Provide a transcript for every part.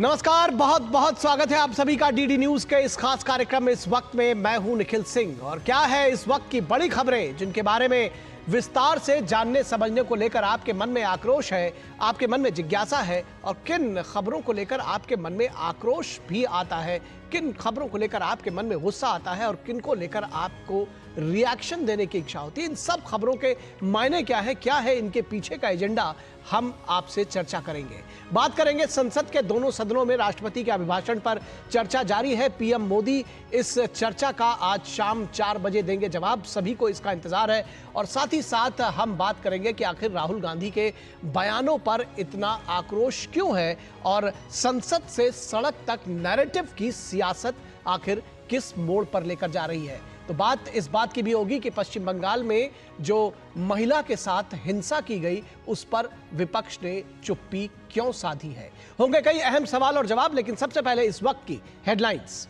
नमस्कार, बहुत बहुत स्वागत है आप सभी का डीडी न्यूज के इस खास कार्यक्रम में। इस वक्त में मैं हूं निखिल सिंह और क्या है इस वक्त की बड़ी खबरें जिनके बारे में विस्तार से जानने समझने को लेकर आपके मन में आक्रोश है, आपके मन में जिज्ञासा है, और किन खबरों को लेकर आपके मन में आक्रोश भी आता है, किन खबरों को लेकर आपके मन में गुस्सा आता है और किन को लेकर आपको रिएक्शन देने की इच्छा होती है। इन सब खबरों के मायने क्या है इनके पीछे का एजेंडा, हम आपसे चर्चा करेंगे। बात करेंगे संसद के दोनों सदनों में राष्ट्रपति के अभिभाषण पर चर्चा जारी है। पीएम मोदी इस चर्चा का आज शाम 4 बजे देंगे जवाब, सभी को इसका इंतजार है। और साथ ही साथ हम बात करेंगे कि आखिर राहुल गांधी के बयानों पर इतना आक्रोश क्यों है और संसद से सड़क तक नैरेटिव की सियासत आखिर किस मोड़ पर लेकर जा रही है। तो बात इस बात की भी होगी कि पश्चिम बंगाल में जो महिला के साथ हिंसा की गई उस पर विपक्ष ने चुप्पी क्यों साधी है। होंगे कई अहम सवाल और जवाब, लेकिन सबसे पहले इस वक्त की हेडलाइंस।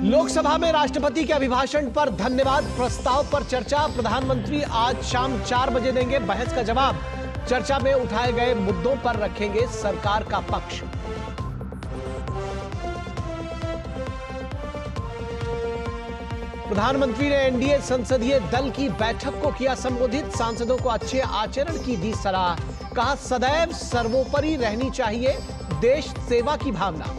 लोकसभा में राष्ट्रपति के अभिभाषण पर धन्यवाद प्रस्ताव पर चर्चा। प्रधानमंत्री आज शाम 4 बजे देंगे बहस का जवाब। चर्चा में उठाए गए मुद्दों पर रखेंगे सरकार का पक्ष। प्रधानमंत्री ने एनडीए संसदीय दल की बैठक को किया संबोधित। सांसदों को अच्छे आचरण की दी सलाह। कहा सदैव सर्वोपरि रहनी चाहिए देश सेवा की भावना।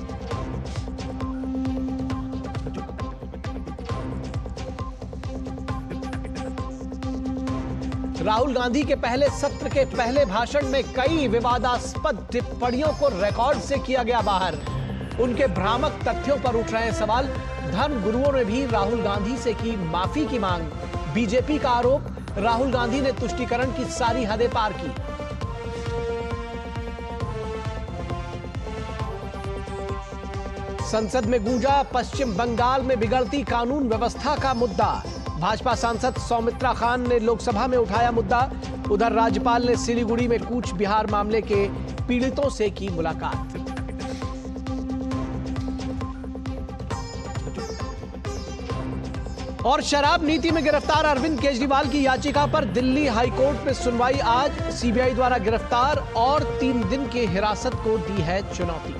राहुल गांधी के पहले सत्र के पहले भाषण में कई विवादास्पद टिप्पणियों को रिकॉर्ड से किया गया बाहर। उनके भ्रामक तथ्यों पर उठ रहे सवाल। धर्म गुरुओं ने भी राहुल गांधी से की माफी की मांग। बीजेपी का आरोप, राहुल गांधी ने तुष्टीकरण की सारी हदें पार की। संसद में गूंजा पश्चिम बंगाल में बिगड़ती कानून व्यवस्था का मुद्दा। भाजपा सांसद सौमित्रा खान ने लोकसभा में उठाया मुद्दा। उधर राज्यपाल ने सिलीगुड़ी में कूच बिहार मामले के पीड़ितों से की मुलाकात। और शराब नीति में गिरफ्तार अरविंद केजरीवाल की याचिका पर दिल्ली हाईकोर्ट में सुनवाई आज। सीबीआई द्वारा गिरफ्तार और 3 दिन की हिरासत को दी है चुनौती।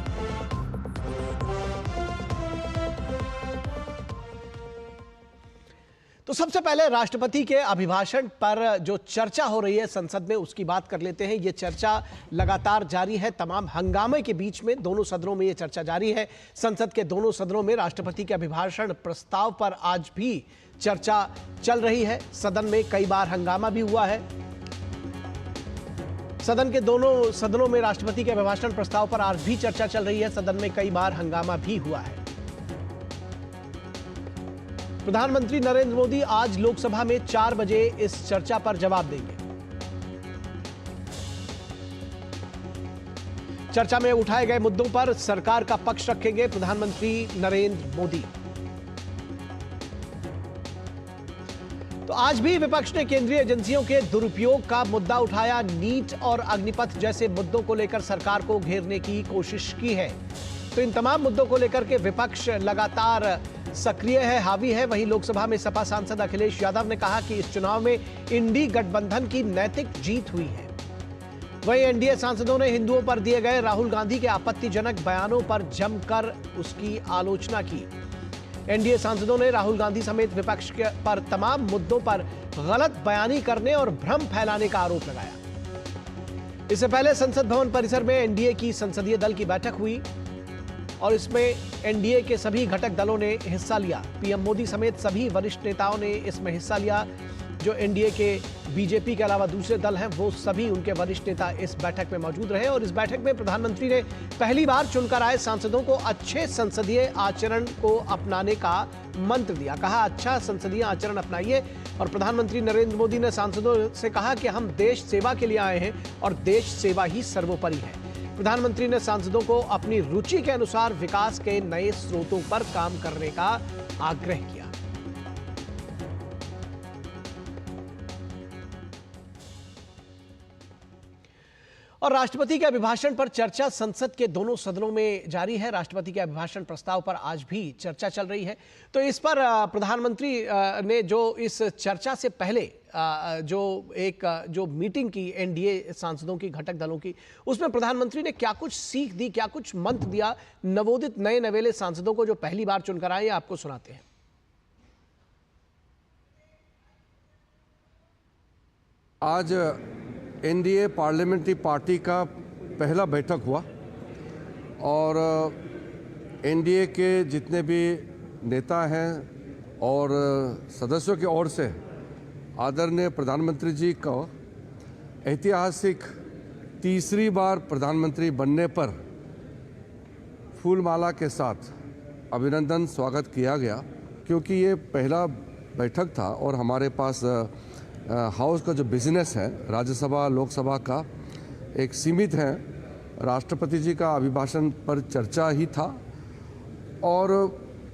तो सबसे पहले राष्ट्रपति के अभिभाषण पर जो चर्चा हो रही है संसद में उसकी बात कर लेते हैं। ये चर्चा लगातार जारी है, तमाम हंगामे के बीच में दोनों सदनों में ये चर्चा जारी है। संसद के दोनों सदनों में राष्ट्रपति के अभिभाषण प्रस्ताव पर आज भी चर्चा चल रही है। सदन में कई बार हंगामा भी हुआ है। सदन के दोनों सदनों में राष्ट्रपति के अभिभाषण प्रस्ताव पर आज भी चर्चा चल रही है। सदन में कई बार हंगामा भी हुआ है। प्रधानमंत्री नरेंद्र मोदी आज लोकसभा में 4 बजे इस चर्चा पर जवाब देंगे। चर्चा में उठाए गए मुद्दों पर सरकार का पक्ष रखेंगे प्रधानमंत्री नरेंद्र मोदी। तो आज भी विपक्ष ने केंद्रीय एजेंसियों के दुरुपयोग का मुद्दा उठाया। नीट और अग्निपथ जैसे मुद्दों को लेकर सरकार को घेरने की कोशिश की है। तो इन तमाम मुद्दों को लेकर के विपक्ष लगातार सक्रिय है, हावी है। वहीं लोकसभा में सपा सांसद अखिलेश यादव ने कहा कि इस चुनाव में इंडी गठबंधन की नैतिक जीत हुई है। वहीं एनडीए सांसदों ने हिंदुओं पर दिए गए राहुल गांधी के आपत्तिजनक बयानों पर जमकर उसकी आलोचना की। एनडीए सांसदों ने राहुल गांधी समेत विपक्ष पर तमाम मुद्दों पर गलत बयानी करने और भ्रम फैलाने का आरोप लगाया। इससे पहले संसद भवन परिसर में एनडीए की संसदीय दल की बैठक हुई और इसमें एनडीए के सभी घटक दलों ने हिस्सा लिया। पीएम मोदी समेत सभी वरिष्ठ नेताओं ने इसमें हिस्सा लिया। जो एनडीए के बीजेपी के अलावा दूसरे दल हैं वो सभी उनके वरिष्ठ नेता इस बैठक में मौजूद रहे। और इस बैठक में प्रधानमंत्री ने पहली बार चुनकर आए सांसदों को अच्छे संसदीय आचरण को अपनाने का मंत्र दिया। कहा अच्छा संसदीय आचरण अपनाइए। और प्रधानमंत्री नरेंद्र मोदी ने सांसदों से कहा कि हम देश सेवा के लिए आए हैं और देश सेवा ही सर्वोपरि है। प्रधानमंत्री ने सांसदों को अपनी रुचि के अनुसार विकास के नए स्रोतों पर काम करने का आग्रह किया। और राष्ट्रपति के अभिभाषण पर चर्चा संसद के दोनों सदनों में जारी है। राष्ट्रपति के अभिभाषण प्रस्ताव पर आज भी चर्चा चल रही है। तो इस पर प्रधानमंत्री ने जो इस चर्चा से पहले जो मीटिंग की एनडीए सांसदों की, घटक दलों की, उसमें प्रधानमंत्री ने क्या कुछ सीख दी, क्या कुछ मंत्र दिया नवोदित नए नवेले सांसदों को जो पहली बार चुनकर आए, आपको सुनाते हैं। आज एनडीए पार्लियामेंट्री पार्टी का पहला बैठक हुआ और एनडीए के जितने भी नेता हैं और सदस्यों की ओर से आदरणीय प्रधानमंत्री जी को ऐतिहासिक तीसरी बार प्रधानमंत्री बनने पर फूलमाला के साथ अभिनंदन स्वागत किया गया, क्योंकि ये पहला बैठक था और हमारे पास हाउस का जो बिजनेस है राज्यसभा लोकसभा का एक सीमित है। राष्ट्रपति जी का अभिभाषण पर चर्चा ही था और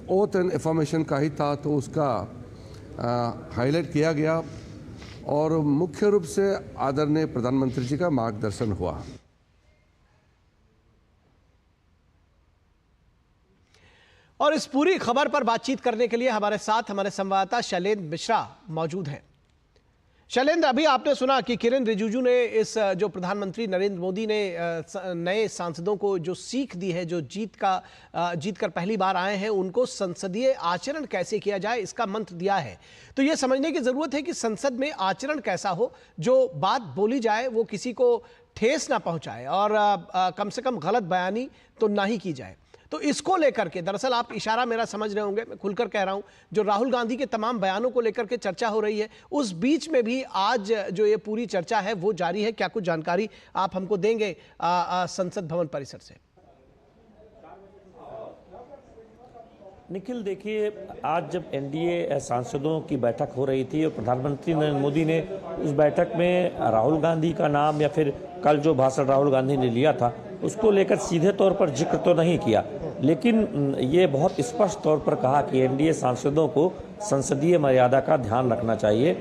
ओथ एंड एफर्मेशन का ही था, तो उसका हाईलाइट किया गया और मुख्य रूप से आदरणीय प्रधानमंत्री जी का मार्गदर्शन हुआ। और इस पूरी खबर पर बातचीत करने के लिए हमारे साथ हमारे संवाददाता शैलेंद्र मिश्रा मौजूद हैं। शैलेंद्र, अभी आपने सुना कि किरेन रिजिजू ने इस जो प्रधानमंत्री नरेंद्र मोदी ने नए सांसदों को जो सीख दी है, जो जीत कर पहली बार आए हैं, उनको संसदीय आचरण कैसे किया जाए इसका मंत्र दिया है। तो यह समझने की जरूरत है कि संसद में आचरण कैसा हो, जो बात बोली जाए वो किसी को ठेस ना पहुंचाए और कम से कम गलत बयानी तो ना ही की जाए। तो इसको लेकर के दरअसल आप इशारा मेरा समझ रहे होंगे, मैं खुलकर कह रहा हूं, जो राहुल गांधी के तमाम बयानों को लेकर के चर्चा हो रही है, उस बीच में भी आज जो ये पूरी चर्चा है वो जारी है। क्या कुछ जानकारी आप हमको देंगे संसद भवन परिसर से? निखिल, देखिए, आज जब एनडीए सांसदों की बैठक हो रही थी और प्रधानमंत्री नरेंद्र मोदी ने उस बैठक में राहुल गांधी का नाम या फिर कल जो भाषण राहुल गांधी ने लिया था उसको लेकर सीधे तौर पर जिक्र तो नहीं किया, लेकिन ये बहुत स्पष्ट तौर पर कहा कि एनडीए सांसदों को संसदीय मर्यादा का ध्यान रखना चाहिए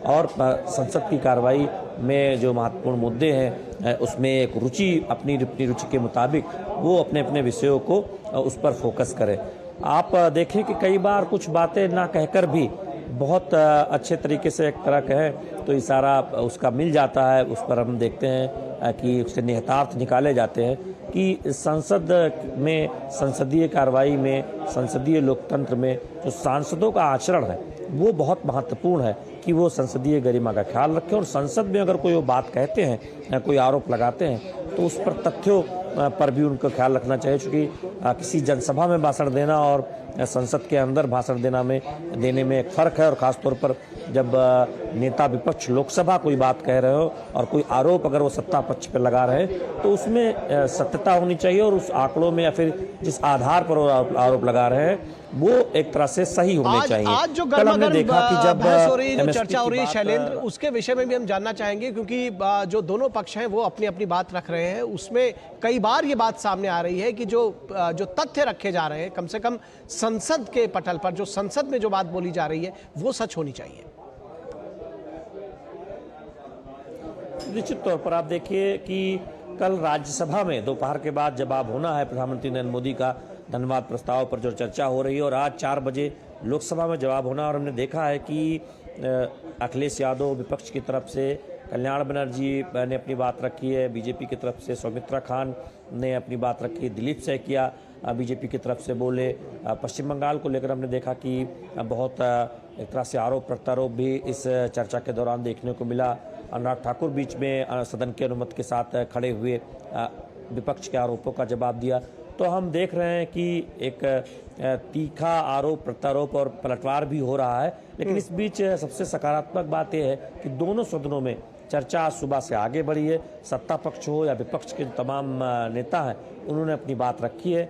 और संसद की कार्रवाई में जो महत्वपूर्ण मुद्दे हैं उसमें एक अपनी रुचि के मुताबिक वो अपने अपने विषयों को उस पर फोकस करें। आप देखें कि कई बार कुछ बातें ना कहकर भी बहुत अच्छे तरीके से एक तरह कहें तो इशारा उसका मिल जाता है। उस पर हम देखते हैं कि उसके निहितार्थ निकाले जाते हैं कि संसद में, संसदीय कार्रवाई में, संसदीय लोकतंत्र में जो सांसदों का आचरण है वो बहुत महत्वपूर्ण है कि वो संसदीय गरिमा का ख्याल रखें और संसद में अगर कोई वो बात कहते हैं, कोई आरोप लगाते हैं तो उस पर तथ्यों पर भी उनको ख्याल रखना चाहिए, क्योंकि किसी जनसभा में भाषण देना और संसद के अंदर भाषण देने में एक फ़र्क है। और ख़ासतौर पर जब नेता विपक्ष लोकसभा कोई बात कह रहे हो और कोई आरोप अगर वो सत्ता पक्ष पर लगा रहे तो उसमें सत्यता होनी चाहिए और उस आंकड़ों में या फिर जिस आधार पर वो आरोप लगा रहे हैं वो एक तरह से सही होने चाहिए। आज जो हमने देखा कि जब बहस हो रही है, जो चर्चा हो रही है शैलेंद्र, उसके विषय में भी हम जानना चाहेंगे, क्योंकि जो दोनों पक्ष हैं वो अपनी अपनी बात रख रहे हैं। उसमें कई बार ये बात सामने आ रही है कि जो तथ्य रखे जा रहे हैं, कम से कम संसद के पटल पर, जो संसद में जो बात बोली जा रही है वो सच होनी चाहिए। निश्चित तौर पर आप देखिए कि कल राज्यसभा में दोपहर के बाद जवाब होना है प्रधानमंत्री नरेंद्र मोदी का धन्यवाद प्रस्ताव पर जो चर्चा हो रही है, और आज 4 बजे लोकसभा में जवाब होना। और हमने देखा है कि अखिलेश यादव विपक्ष की तरफ से, कल्याण बनर्जी ने अपनी बात रखी है, बीजेपी की तरफ से सौमित्रा खान ने अपनी बात रखी, दिलीप सैकिया बीजेपी की तरफ से बोले। पश्चिम बंगाल को लेकर हमने देखा कि बहुत एक तरह से आरोप प्रत्यारोप भी इस चर्चा के दौरान देखने को मिला। अनुराग ठाकुर बीच में सदन की अनुमति के साथ खड़े हुए विपक्ष के आरोपों का जवाब दिया। तो हम देख रहे हैं कि एक तीखा आरोप प्रत्यारोप और पलटवार भी हो रहा है, लेकिन इस बीच सबसे सकारात्मक बात यह है कि दोनों सदनों में चर्चा सुबह से आगे बढ़ी है। सत्ता पक्ष हो या विपक्ष के तमाम नेता हैं, उन्होंने अपनी बात रखी है।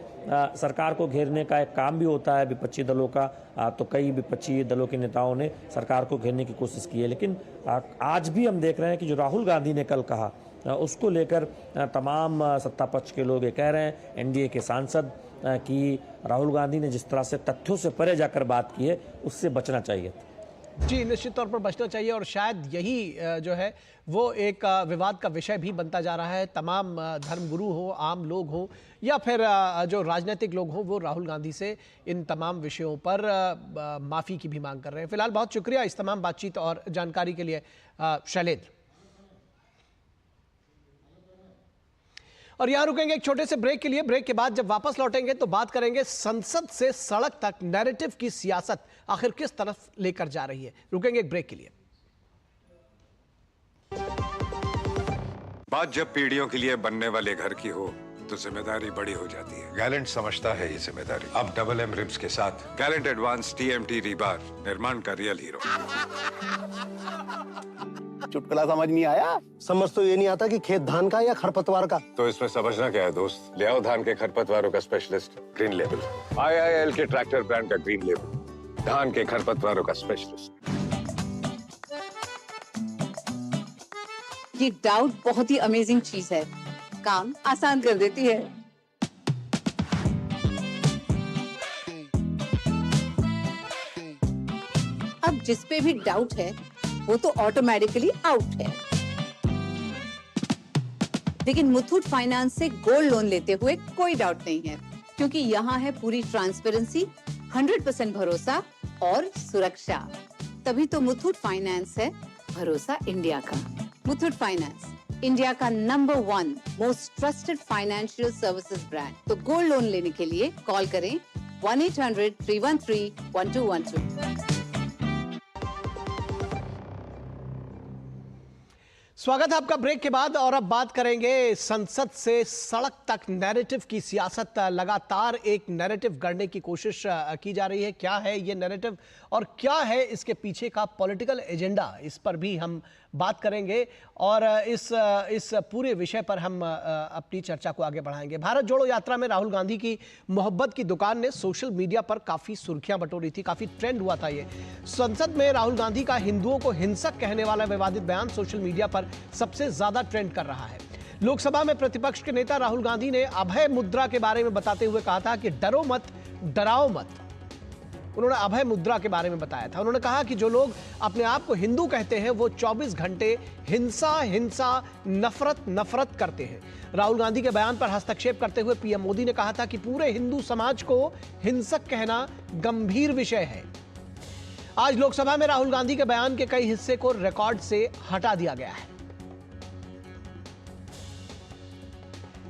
सरकार को घेरने का एक काम भी होता है विपक्षी दलों का, तो कई विपक्षी दलों के नेताओं ने सरकार को घेरने की कोशिश की है। लेकिन आज भी हम देख रहे हैं कि जो राहुल गांधी ने कल कहा उसको लेकर तमाम सत्ता पक्ष के लोग ये कह रहे हैं, एनडीए के सांसद, कि राहुल गांधी ने जिस तरह से तथ्यों से परे जाकर बात की है उससे बचना चाहिए। जी, निश्चित तौर पर बचना चाहिए और शायद यही जो है वो एक विवाद का विषय भी बनता जा रहा है। तमाम धर्मगुरु हो, आम लोग हो या फिर जो राजनीतिक लोग हों, वो राहुल गांधी से इन तमाम विषयों पर माफ़ी की भी मांग कर रहे हैं। फिलहाल बहुत शुक्रिया इस तमाम बातचीत और जानकारी के लिए शैलेंद्र। और यहां रुकेंगे एक छोटे से ब्रेक के लिए। ब्रेक के बाद जब वापस लौटेंगे तो बात करेंगे संसद से सड़क तक नैरेटिव की सियासत आखिर किस तरफ लेकर जा रही है। रुकेंगे एक ब्रेक के लिए। बात जब पीढ़ियों के लिए बनने वाले घर की हो तो जिम्मेदारी बड़ी हो जाती है। गैलेंट समझता है ये जिम्मेदारी। अब डबल एम रिब्स के साथ गैलेंट एडवांस TMT रीबार, निर्माण का रियल हीरो। चुटकुला समझ नहीं आया? समझ तो ये नहीं आता कि खेत धान का या खरपतवार का। तो इसमें समझना क्या है दोस्त? ले आओ धान के खरपतवारों का स्पेशलिस्ट ग्रीन लेबल। IIL के ट्रैक्टर ब्रांड का ग्रीन लेबल, धान के खरपतवारों का स्पेशलिस्ट। ये डाउट बहुत ही अमेजिंग चीज है, काम आसान कर देती है। अब जिस पे भी डाउट है वो तो ऑटोमेटिकली आउट है। लेकिन मुथूट फाइनेंस से गोल्ड लोन लेते हुए कोई डाउट नहीं है, क्योंकि यहाँ है पूरी ट्रांसपेरेंसी, 100% भरोसा और सुरक्षा। तभी तो मुथूट फाइनेंस है भरोसा इंडिया का। मुथूट फाइनेंस, इंडिया का number 1 most trusted financial services brand. तो गोल्ड लोन लेने के लिए कॉल करें 1-800-313-1212। स्वागत है आपका ब्रेक के बाद। और अब बात करेंगे संसद से सड़क तक नैरेटिव की सियासत। लगातार एक नैरेटिव गढ़ने की कोशिश की जा रही है। क्या है ये नैरेटिव और क्या है इसके पीछे का पॉलिटिकल एजेंडा, इस पर भी हम बात करेंगे और इस पूरे विषय पर हम अपनी चर्चा को आगे बढ़ाएंगे। भारत जोड़ो यात्रा में राहुल गांधी की मोहब्बत की दुकान ने सोशल मीडिया पर काफ़ी सुर्खियां बटोरी थी, काफ़ी ट्रेंड हुआ था ये। संसद में राहुल गांधी का हिंदुओं को हिंसक कहने वाला विवादित बयान सोशल मीडिया पर सबसे ज्यादा ट्रेंड कर रहा है। लोकसभा में प्रतिपक्ष के नेता राहुल गांधी ने अभय मुद्रा के बारे में बताते हुए कहा था कि डरो मत, डराओ मत। उन्होंने अभय मुद्रा के बारे में बताया था। उन्होंने कहा कि जो लोग अपने आप को हिंदू कहते हैं वो 24 घंटे हिंसा हिंसा नफरत नफरत करते हैं। राहुल गांधी के बयान पर हस्तक्षेप करते हुए पीएम मोदी ने कहा था कि पूरे हिंदू समाज को हिंसक कहना गंभीर विषय है। आज लोकसभा में राहुल गांधी के बयान के कई हिस्से को रिकॉर्ड से हटा दिया गया है।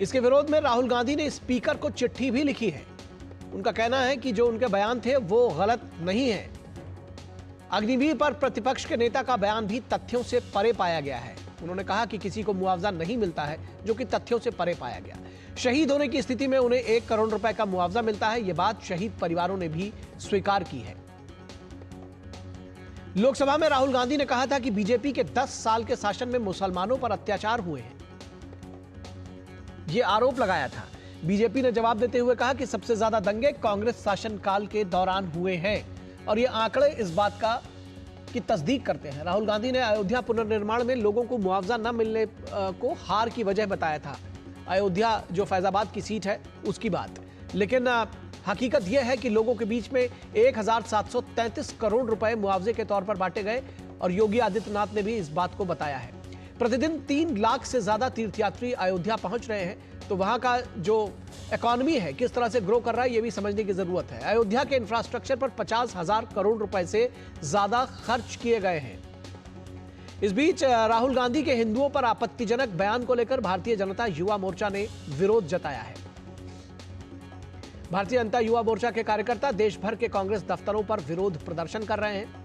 इसके विरोध में राहुल गांधी ने स्पीकर को चिट्ठी भी लिखी है। उनका कहना है कि जो उनके बयान थे वो गलत नहीं है। अग्निवीर पर प्रतिपक्ष के नेता का बयान भी तथ्यों से परे पाया गया है। उन्होंने कहा कि किसी को मुआवजा नहीं मिलता है, जो कि तथ्यों से परे पाया गया। शहीद होने की स्थिति में उन्हें 1 करोड़ रुपए का मुआवजा मिलता है। यह बात शहीद परिवारों ने भी स्वीकार की है। लोकसभा में राहुल गांधी ने कहा था कि बीजेपी के 10 साल के शासन में मुसलमानों पर अत्याचार हुए हैं। यह आरोप लगाया था। बीजेपी ने जवाब देते हुए कहा कि सबसे ज्यादा दंगे कांग्रेस शासनकाल के दौरान हुए हैं और ये आंकड़े इस बात की तस्दीक करते हैं। राहुल गांधी ने अयोध्या पुनर्निर्माण में लोगों को मुआवजा न मिलने को हार की वजह बताया था। अयोध्या जो फैजाबाद की सीट है उसकी बात, लेकिन हकीकत यह है कि लोगों के बीच में 1733 करोड़ रुपए मुआवजे के तौर पर बांटे गए और योगी आदित्यनाथ ने भी इस बात को बताया है। प्रतिदिन 3 लाख से ज्यादा तीर्थयात्री अयोध्या पहुंच रहे हैं, तो वहां का जो इकोनॉमी है किस तरह से ग्रो कर रहा है ये भी समझने की जरूरत है। अयोध्या के इंफ्रास्ट्रक्चर पर 50,000 करोड़ रुपए से ज्यादा खर्च किए गए हैं। इस बीच राहुल गांधी के हिंदुओं पर आपत्तिजनक बयान को लेकर भारतीय जनता युवा मोर्चा ने विरोध जताया है। भारतीय जनता युवा मोर्चा के कार्यकर्ता देश भर के कांग्रेस दफ्तरों पर विरोध प्रदर्शन कर रहे हैं।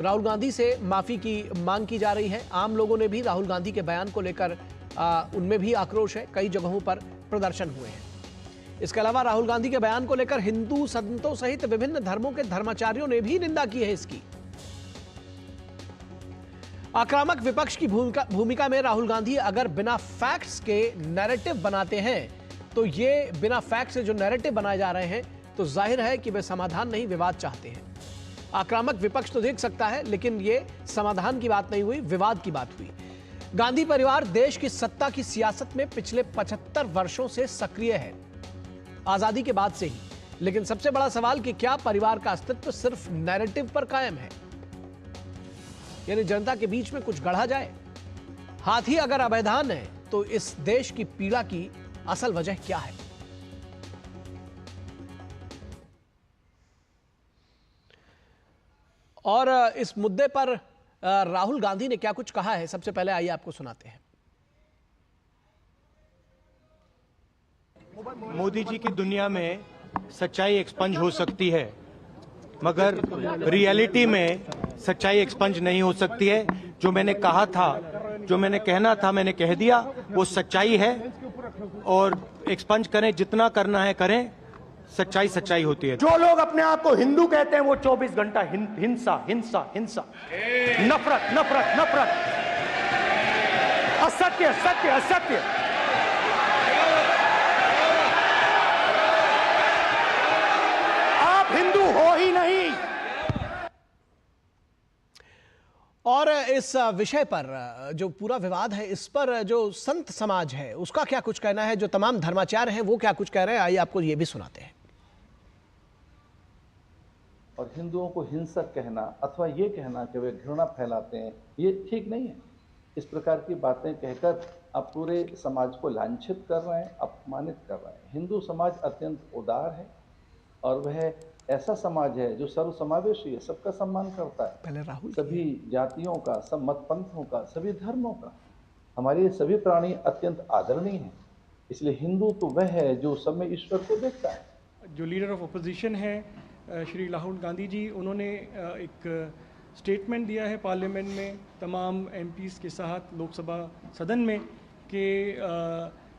राहुल गांधी से माफी की मांग की जा रही है। आम लोगों ने भी राहुल गांधी के बयान को लेकर उनमें भी आक्रोश है। कई जगहों पर प्रदर्शन हुए हैं। इसके अलावा राहुल गांधी के बयान को लेकर हिंदू संतों सहित विभिन्न धर्मों के धर्माचार्यों ने भी निंदा की है इसकी। आक्रामक विपक्ष की भूमिका में राहुल गांधी अगर बिना फैक्ट्स के नैरेटिव बनाते हैं तो ये बिना फैक्ट से जो नैरेटिव बनाए जा रहे हैं तो जाहिर है कि वे समाधान नहीं विवाद चाहते हैं। आक्रामक विपक्ष तो देख सकता है, लेकिन ये समाधान की बात नहीं हुई, विवाद की बात हुई। गांधी परिवार देश की सत्ता की सियासत में पिछले 75 वर्षों से सक्रिय है। आजादी के बाद से ही लेकिन सबसे बड़ा सवाल कि क्या परिवार का अस्तित्व सिर्फ नैरेटिव पर कायम है, यानी जनता के बीच में कुछ गढ़ा जाए? हाथी अगर अवैधान है तो इस देश की पीड़ा की असल वजह क्या है? और इस मुद्दे पर राहुल गांधी ने क्या कुछ कहा है, सबसे पहले आइए आपको सुनाते हैं। मोदी जी की दुनिया में सच्चाई एक्सपंज हो सकती है, मगर रियलिटी में सच्चाई एक्सपंज नहीं हो सकती है। जो मैंने कहा था, जो मैंने कहना था, मैंने कह दिया, वो सच्चाई है। और एक्सपंज करें, जितना करना है करें, सच्चाई सच्चाई होती है। जो लोग अपने आप को हिंदू कहते हैं वो 24 घंटा हिंसा हिंसा हिंसा, नफरत नफरत नफरत, असत्य सत्य असत्य। आप हिंदू हो ही नहीं। और इस विषय पर जो पूरा विवाद है, इस पर जो संत समाज है उसका क्या कुछ कहना है, जो तमाम धर्माचार्य हैं वो क्या कुछ कह रहे हैं, आइए आपको ये भी सुनाते हैं। और हिंदुओं को हिंसक कहना अथवा ये कहना कि वे घृणा फैलाते हैं, ये ठीक नहीं है। इस प्रकार की बातें कहकर आप पूरे समाज को लांछित कर रहे हैं, अपमानित कर रहे हैं। हिंदू समाज अत्यंत उदार है और वह ऐसा समाज है जो सर्वसमावेशी है, सबका सम्मान करता है, पहले राहुल सभी जातियों का, सब मत पंथों का, सभी धर्मों का। हमारे सभी प्राणी अत्यंत आदरणीय हैं, इसलिए हिंदू तो वह है जो सब में ईश्वर को देखता है। जो लीडर ऑफ अपोजिशन है श्री राहुल गांधी जी, उन्होंने एक स्टेटमेंट दिया है पार्लियामेंट में तमाम एमपीज़ के साथ लोकसभा सदन में कि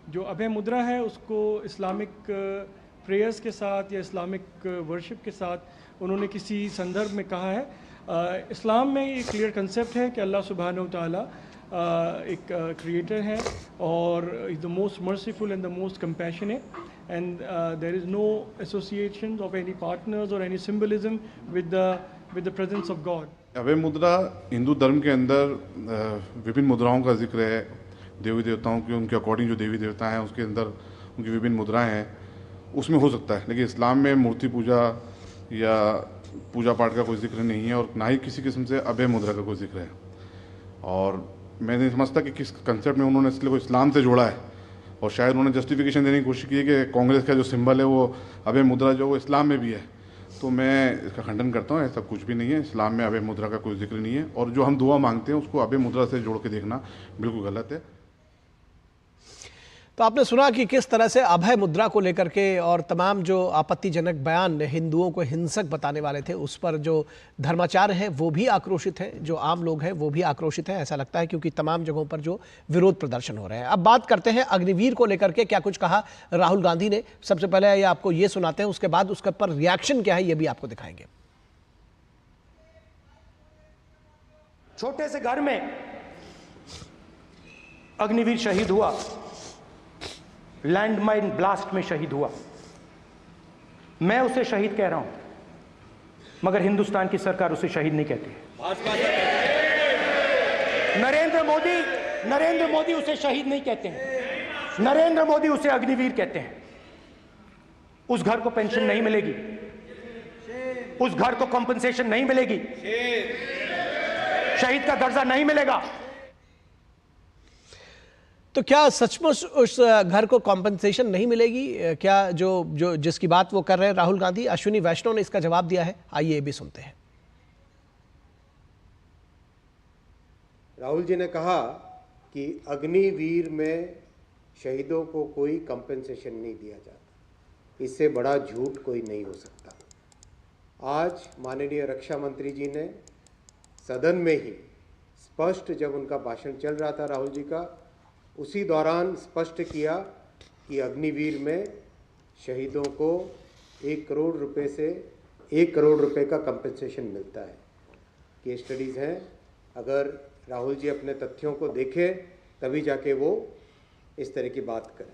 जो अभय मुद्रा है उसको इस्लामिक प्रेयर्स के साथ या इस्लामिक वर्शिप के साथ उन्होंने किसी संदर्भ में कहा है। इस्लाम में ये क्लियर कंसेप्ट है कि अल्लाह सुब्हानहू व तआला एक क्रिएटर है और is the most merciful and the most compassionate, and there is no association of any partners or any symbolism with the presence of God. अभय मुद्रा हिंदू धर्म के अंदर विभिन्न मुद्राओं का जिक्र है, देवी देवताओं की, उनके अकॉर्डिंग जो देवी देवता हैं उसके अंदर उनकी विभिन्न मुद्राएं हैं, उसमें हो सकता है। लेकिन इस्लाम में मूर्ति पूजा या पूजा पाठ का कोई जिक्र नहीं है और ना ही किसी किस्म से अभय मुद्रा का कोई जिक्र है। और मैं नहीं समझता कि किस कंसेप्ट में उन्होंने इसलिए कोई इस्लाम से जोड़ा है, और शायद उन्होंने जस्टिफिकेशन देने की कोशिश की है कि कांग्रेस का जो सिंबल है वो अभय मुद्रा जो वो इस्लाम में भी है। तो मैं इसका खंडन करता हूँ, ऐसा कुछ भी नहीं है। इस्लाम में अभय मुद्रा का कोई जिक्र नहीं है और जो हम दुआ मांगते हैं उसको अभय मुद्रा से जोड़ के देखना बिल्कुल गलत है। तो आपने सुना कि किस तरह से अभय मुद्रा को लेकर के और तमाम जो आपत्तिजनक बयान हिंदुओं को हिंसक बताने वाले थे उस पर जो धर्माचार्य हैं वो भी आक्रोशित हैं, जो आम लोग हैं वो भी आक्रोशित हैं, ऐसा लगता है, क्योंकि तमाम जगहों पर जो विरोध प्रदर्शन हो रहे हैं। अब बात करते हैं अग्निवीर को लेकर के क्या कुछ कहा राहुल गांधी ने। सबसे पहले ये आपको ये सुनाते हैं, उसके बाद उसके पर रिएक्शन क्या है ये भी आपको दिखाएंगे। छोटे से घर में अग्निवीर शहीद हुआ, लैंडमाइन ब्लास्ट में शहीद हुआ। मैं उसे शहीद कह रहा हूं, मगर हिंदुस्तान की सरकार उसे शहीद नहीं कहती। नरेंद्र मोदी उसे शहीद नहीं कहते हैं, नरेंद्र मोदी उसे अग्निवीर कहते हैं। उस घर को पेंशन नहीं मिलेगी, उस घर को कॉम्पनसेशन नहीं मिलेगी, शहीद का दर्जा नहीं मिलेगा। तो क्या सचमुच उस घर को कॉम्पनसेशन नहीं मिलेगी? क्या जो जिसकी बात वो कर रहे हैं राहुल गांधी, अश्विनी वैष्णव ने इसका जवाब दिया है, आइए ये भी सुनते हैं। राहुल जी ने कहा कि अग्निवीर में शहीदों को कोई कंपनसेशन नहीं दिया जाता। इससे बड़ा झूठ कोई नहीं हो सकता। आज माननीय रक्षा मंत्री जी ने सदन में ही स्पष्ट, जब उनका भाषण चल रहा था राहुल जी का, उसी दौरान स्पष्ट किया कि अग्निवीर में शहीदों को 1 करोड़ रुपए से 1 करोड़ रुपए का कंपनसेशन मिलता है। केस स्टडीज़ हैं, अगर राहुल जी अपने तथ्यों को देखें तभी जाके वो इस तरह की बात करें।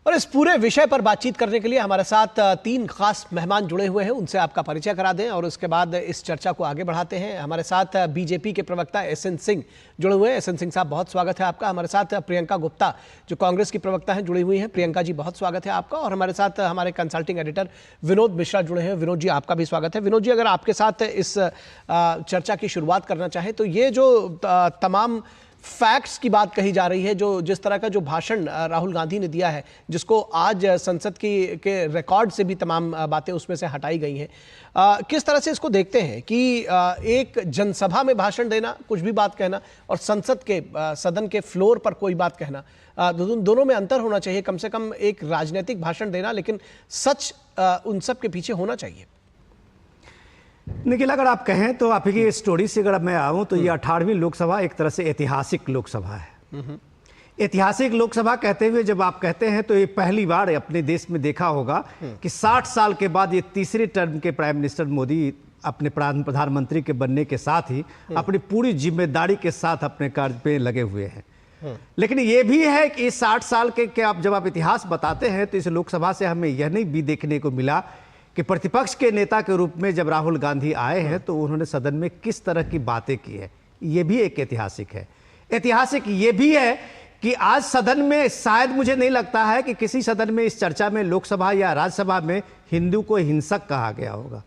और इस पूरे विषय पर बातचीत करने के लिए हमारे साथ 3 खास मेहमान जुड़े हुए हैं, उनसे आपका परिचय करा दें और उसके बाद इस चर्चा को आगे बढ़ाते हैं। हमारे साथ बीजेपी के प्रवक्ता एसएन सिंह जुड़े हुए हैं। एसएन सिंह साहब, बहुत स्वागत है आपका। हमारे साथ प्रियंका गुप्ता जो कांग्रेस की प्रवक्ता हैं जुड़ी हुई हैं। प्रियंका जी, बहुत स्वागत है आपका। और हमारे साथ हमारे कंसल्टिंग एडिटर विनोद मिश्रा जुड़े हैं। विनोद जी, आपका भी स्वागत है। विनोद जी, अगर आपके साथ इस चर्चा की शुरुआत करना चाहें तो ये जो तमाम फैक्ट्स की बात कही जा रही है, जो जिस तरह का जो भाषण राहुल गांधी ने दिया है, जिसको आज संसद के रिकॉर्ड से भी तमाम बातें उसमें से हटाई गई हैं, किस तरह से इसको देखते हैं कि एक जनसभा में भाषण देना, कुछ भी बात कहना, और संसद के सदन के फ्लोर पर कोई बात कहना, दोनों में अंतर होना चाहिए। कम से कम एक राजनीतिक भाषण देना, लेकिन सच उन सब के पीछे होना चाहिए। निखिल, अगर आप कहें तो आप की स्टोरी से अगर मैं आऊं तो ये 18वीं लोकसभा एक तरह से ऐतिहासिक लोकसभा है। ऐतिहासिक लोकसभा कहते हुए जब आप कहते हैं तो ये पहली बार अपने देश में देखा होगा कि 60 साल के बाद ये तीसरे टर्म के प्राइम मिनिस्टर मोदी अपने प्रधानमंत्री के बनने के साथ ही अपनी पूरी जिम्मेदारी के साथ अपने कार्य पे लगे हुए हैं। लेकिन ये भी है कि इस 60 साल के आप जब आप इतिहास बताते हैं तो इस लोकसभा से हमें यह नहीं भी देखने को मिला कि प्रतिपक्ष के नेता के रूप में जब राहुल गांधी आए हैं तो उन्होंने सदन में किस तरह की बातें की है। ये भी एक ऐतिहासिक है। ऐतिहासिक ये भी है कि आज सदन में शायद मुझे नहीं लगता है कि किसी सदन में इस चर्चा में, लोकसभा या राज्यसभा में, हिंदू को हिंसक कहा गया होगा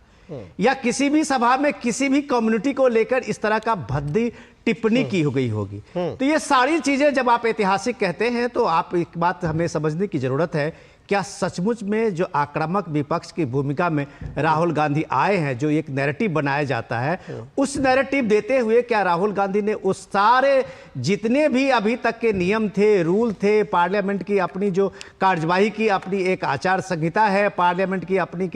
या किसी भी सभा में किसी भी कम्युनिटी को लेकर इस तरह का भद्दी टिप्पणी की हो गई होगी। तो ये सारी चीजें जब आप ऐतिहासिक कहते हैं तो आप एक बात हमें समझने की जरूरत है, क्या सचमुच में जो आक्रामक विपक्ष की भूमिका में राहुल गांधी आए हैं, जो एक नैरेटिव बनाया जाता है, उस नैरेटिव देते हुए क्या राहुल गांधी ने उस सारे जितने भी अभी तक के नियम थे, रूल थे, पार्लियामेंट की अपनी जो कार्यवाही की अपनी एक आचार संहिता है, पार्लियामेंट की अपनी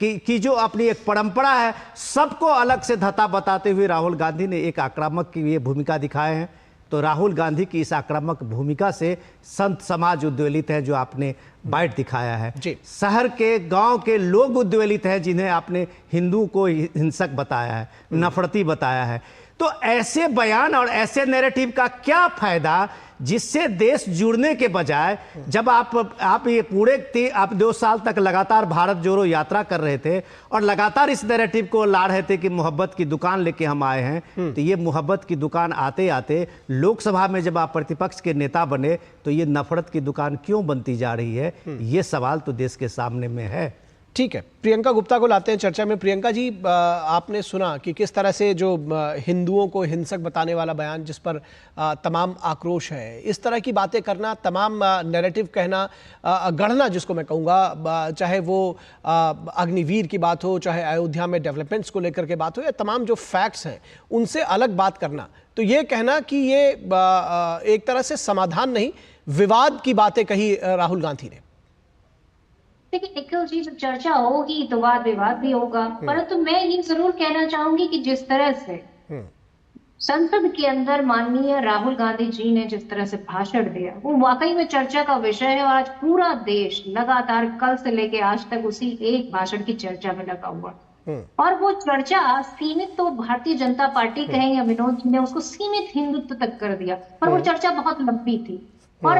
की जो अपनी एक परंपरा है, सबको अलग से धता बताते हुए राहुल गांधी ने एक आक्रामक की ये भूमिका दिखाए हैं। तो राहुल गांधी की इस आक्रामक भूमिका से संत समाज उद्वेलित है, जो आपने बाइट दिखाया है। शहर के गांव के लोग उद्वेलित हैं, जिन्हें आपने हिंदू को हिंसक बताया है, नफरती बताया है। तो ऐसे बयान और ऐसे नैरेटिव का क्या फायदा, जिससे देश जुड़ने के बजाय जब आप ये पूरे आप 2 साल तक लगातार भारत जोड़ो यात्रा कर रहे थे और लगातार इस नैरेटिव को ला रहे थे कि मोहब्बत की दुकान लेके हम आए हैं, तो ये मोहब्बत की दुकान आते आते लोकसभा में जब आप प्रतिपक्ष के नेता बने तो ये नफरत की दुकान क्यों बनती जा रही है, ये सवाल तो देश के सामने में है। ठीक है, प्रियंका गुप्ता को लाते हैं चर्चा में। प्रियंका जी, आपने सुना कि किस तरह से जो हिंदुओं को हिंसक बताने वाला बयान, जिस पर तमाम आक्रोश है, इस तरह की बातें करना, तमाम नैरेटिव कहना, गढ़ना जिसको मैं कहूँगा, चाहे वो अग्निवीर की बात हो, चाहे अयोध्या में डेवलपमेंट्स को लेकर के बात हो, या तमाम जो फैक्ट्स हैं उनसे अलग बात करना, तो ये कहना कि ये एक तरह से समाधान नहीं, विवाद की बातें कही राहुल गांधी ने। देखिए निखिल जी, जब चर्चा होगी तो वाद विवाद भी होगा, परंतु मैं ये जरूर कहना चाहूंगी कि जिस तरह से संसद के अंदर माननीय राहुल गांधी जी ने जिस तरह से भाषण दिया, वो वाकई में चर्चा का विषय है। और आज पूरा देश लगातार कल से लेके आज तक उसी एक भाषण की चर्चा में लगा हुआ, और वो चर्चा सीमित तो भारतीय जनता पार्टी कहें या विनोद जी ने उसको सीमित हिंदुत्व तक कर दिया, पर वो चर्चा बहुत लंबी थी। और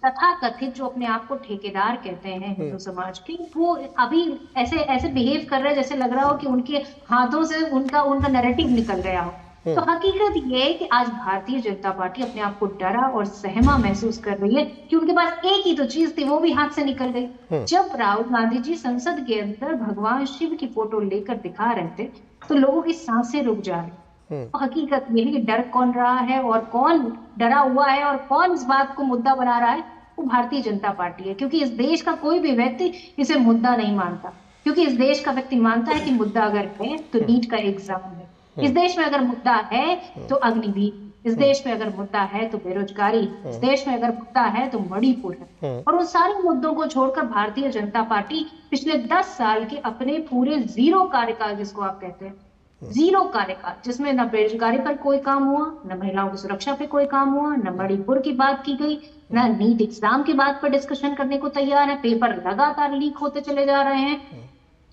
तथा कथित जो अपने आप को ठेकेदार कहते हैं हिंदू समाज के, वो अभी ऐसे बिहेव कर रहे हैं जैसे लग रहा हो कि उनके हाथों से उनका नैरेटिव निकल गया हो। तो हकीकत ये है कि आज भारतीय जनता पार्टी अपने आप को डरा और सहमा महसूस कर रही है कि उनके पास एक ही तो चीज थी, वो भी हाथ से निकल गई। जब राहुल गांधी जी संसद के अंदर भगवान शिव की फोटो लेकर दिखा रहे थे तो लोगों की सांसें रुक जा रही। तो हकीकत ये है कि डर कौन रहा है और कौन डरा हुआ है और कौन इस बात को मुद्दा बना रहा है, वो भारतीय जनता पार्टी है। क्योंकि इस देश का कोई भी व्यक्ति इसे मुद्दा नहीं मानता, क्योंकि इस देश का व्यक्ति मानता है कि मुद्दा अगर है तो नीट का एग्जाम है, इस देश में अगर मुद्दा है तो अग्निवीर, इस देश में अगर मुद्दा है तो बेरोजगारी, इस देश में अगर मुद्दा है तो मणिपुर है। और उन सारे मुद्दों को छोड़कर भारतीय जनता पार्टी पिछले 10 साल के अपने पूरे जीरो कार्यकाल, जिसको आप कहते हैं जीरो कार्यकाल, जिसमें न बेरोजगारी पर कोई काम हुआ, न महिलाओं की सुरक्षा पे कोई काम हुआ, न मणिपुर की बात की गई, न नीट एग्जाम की बात पर डिस्कशन करने को तैयार है, पेपर लगातार लीक होते चले जा रहे हैं।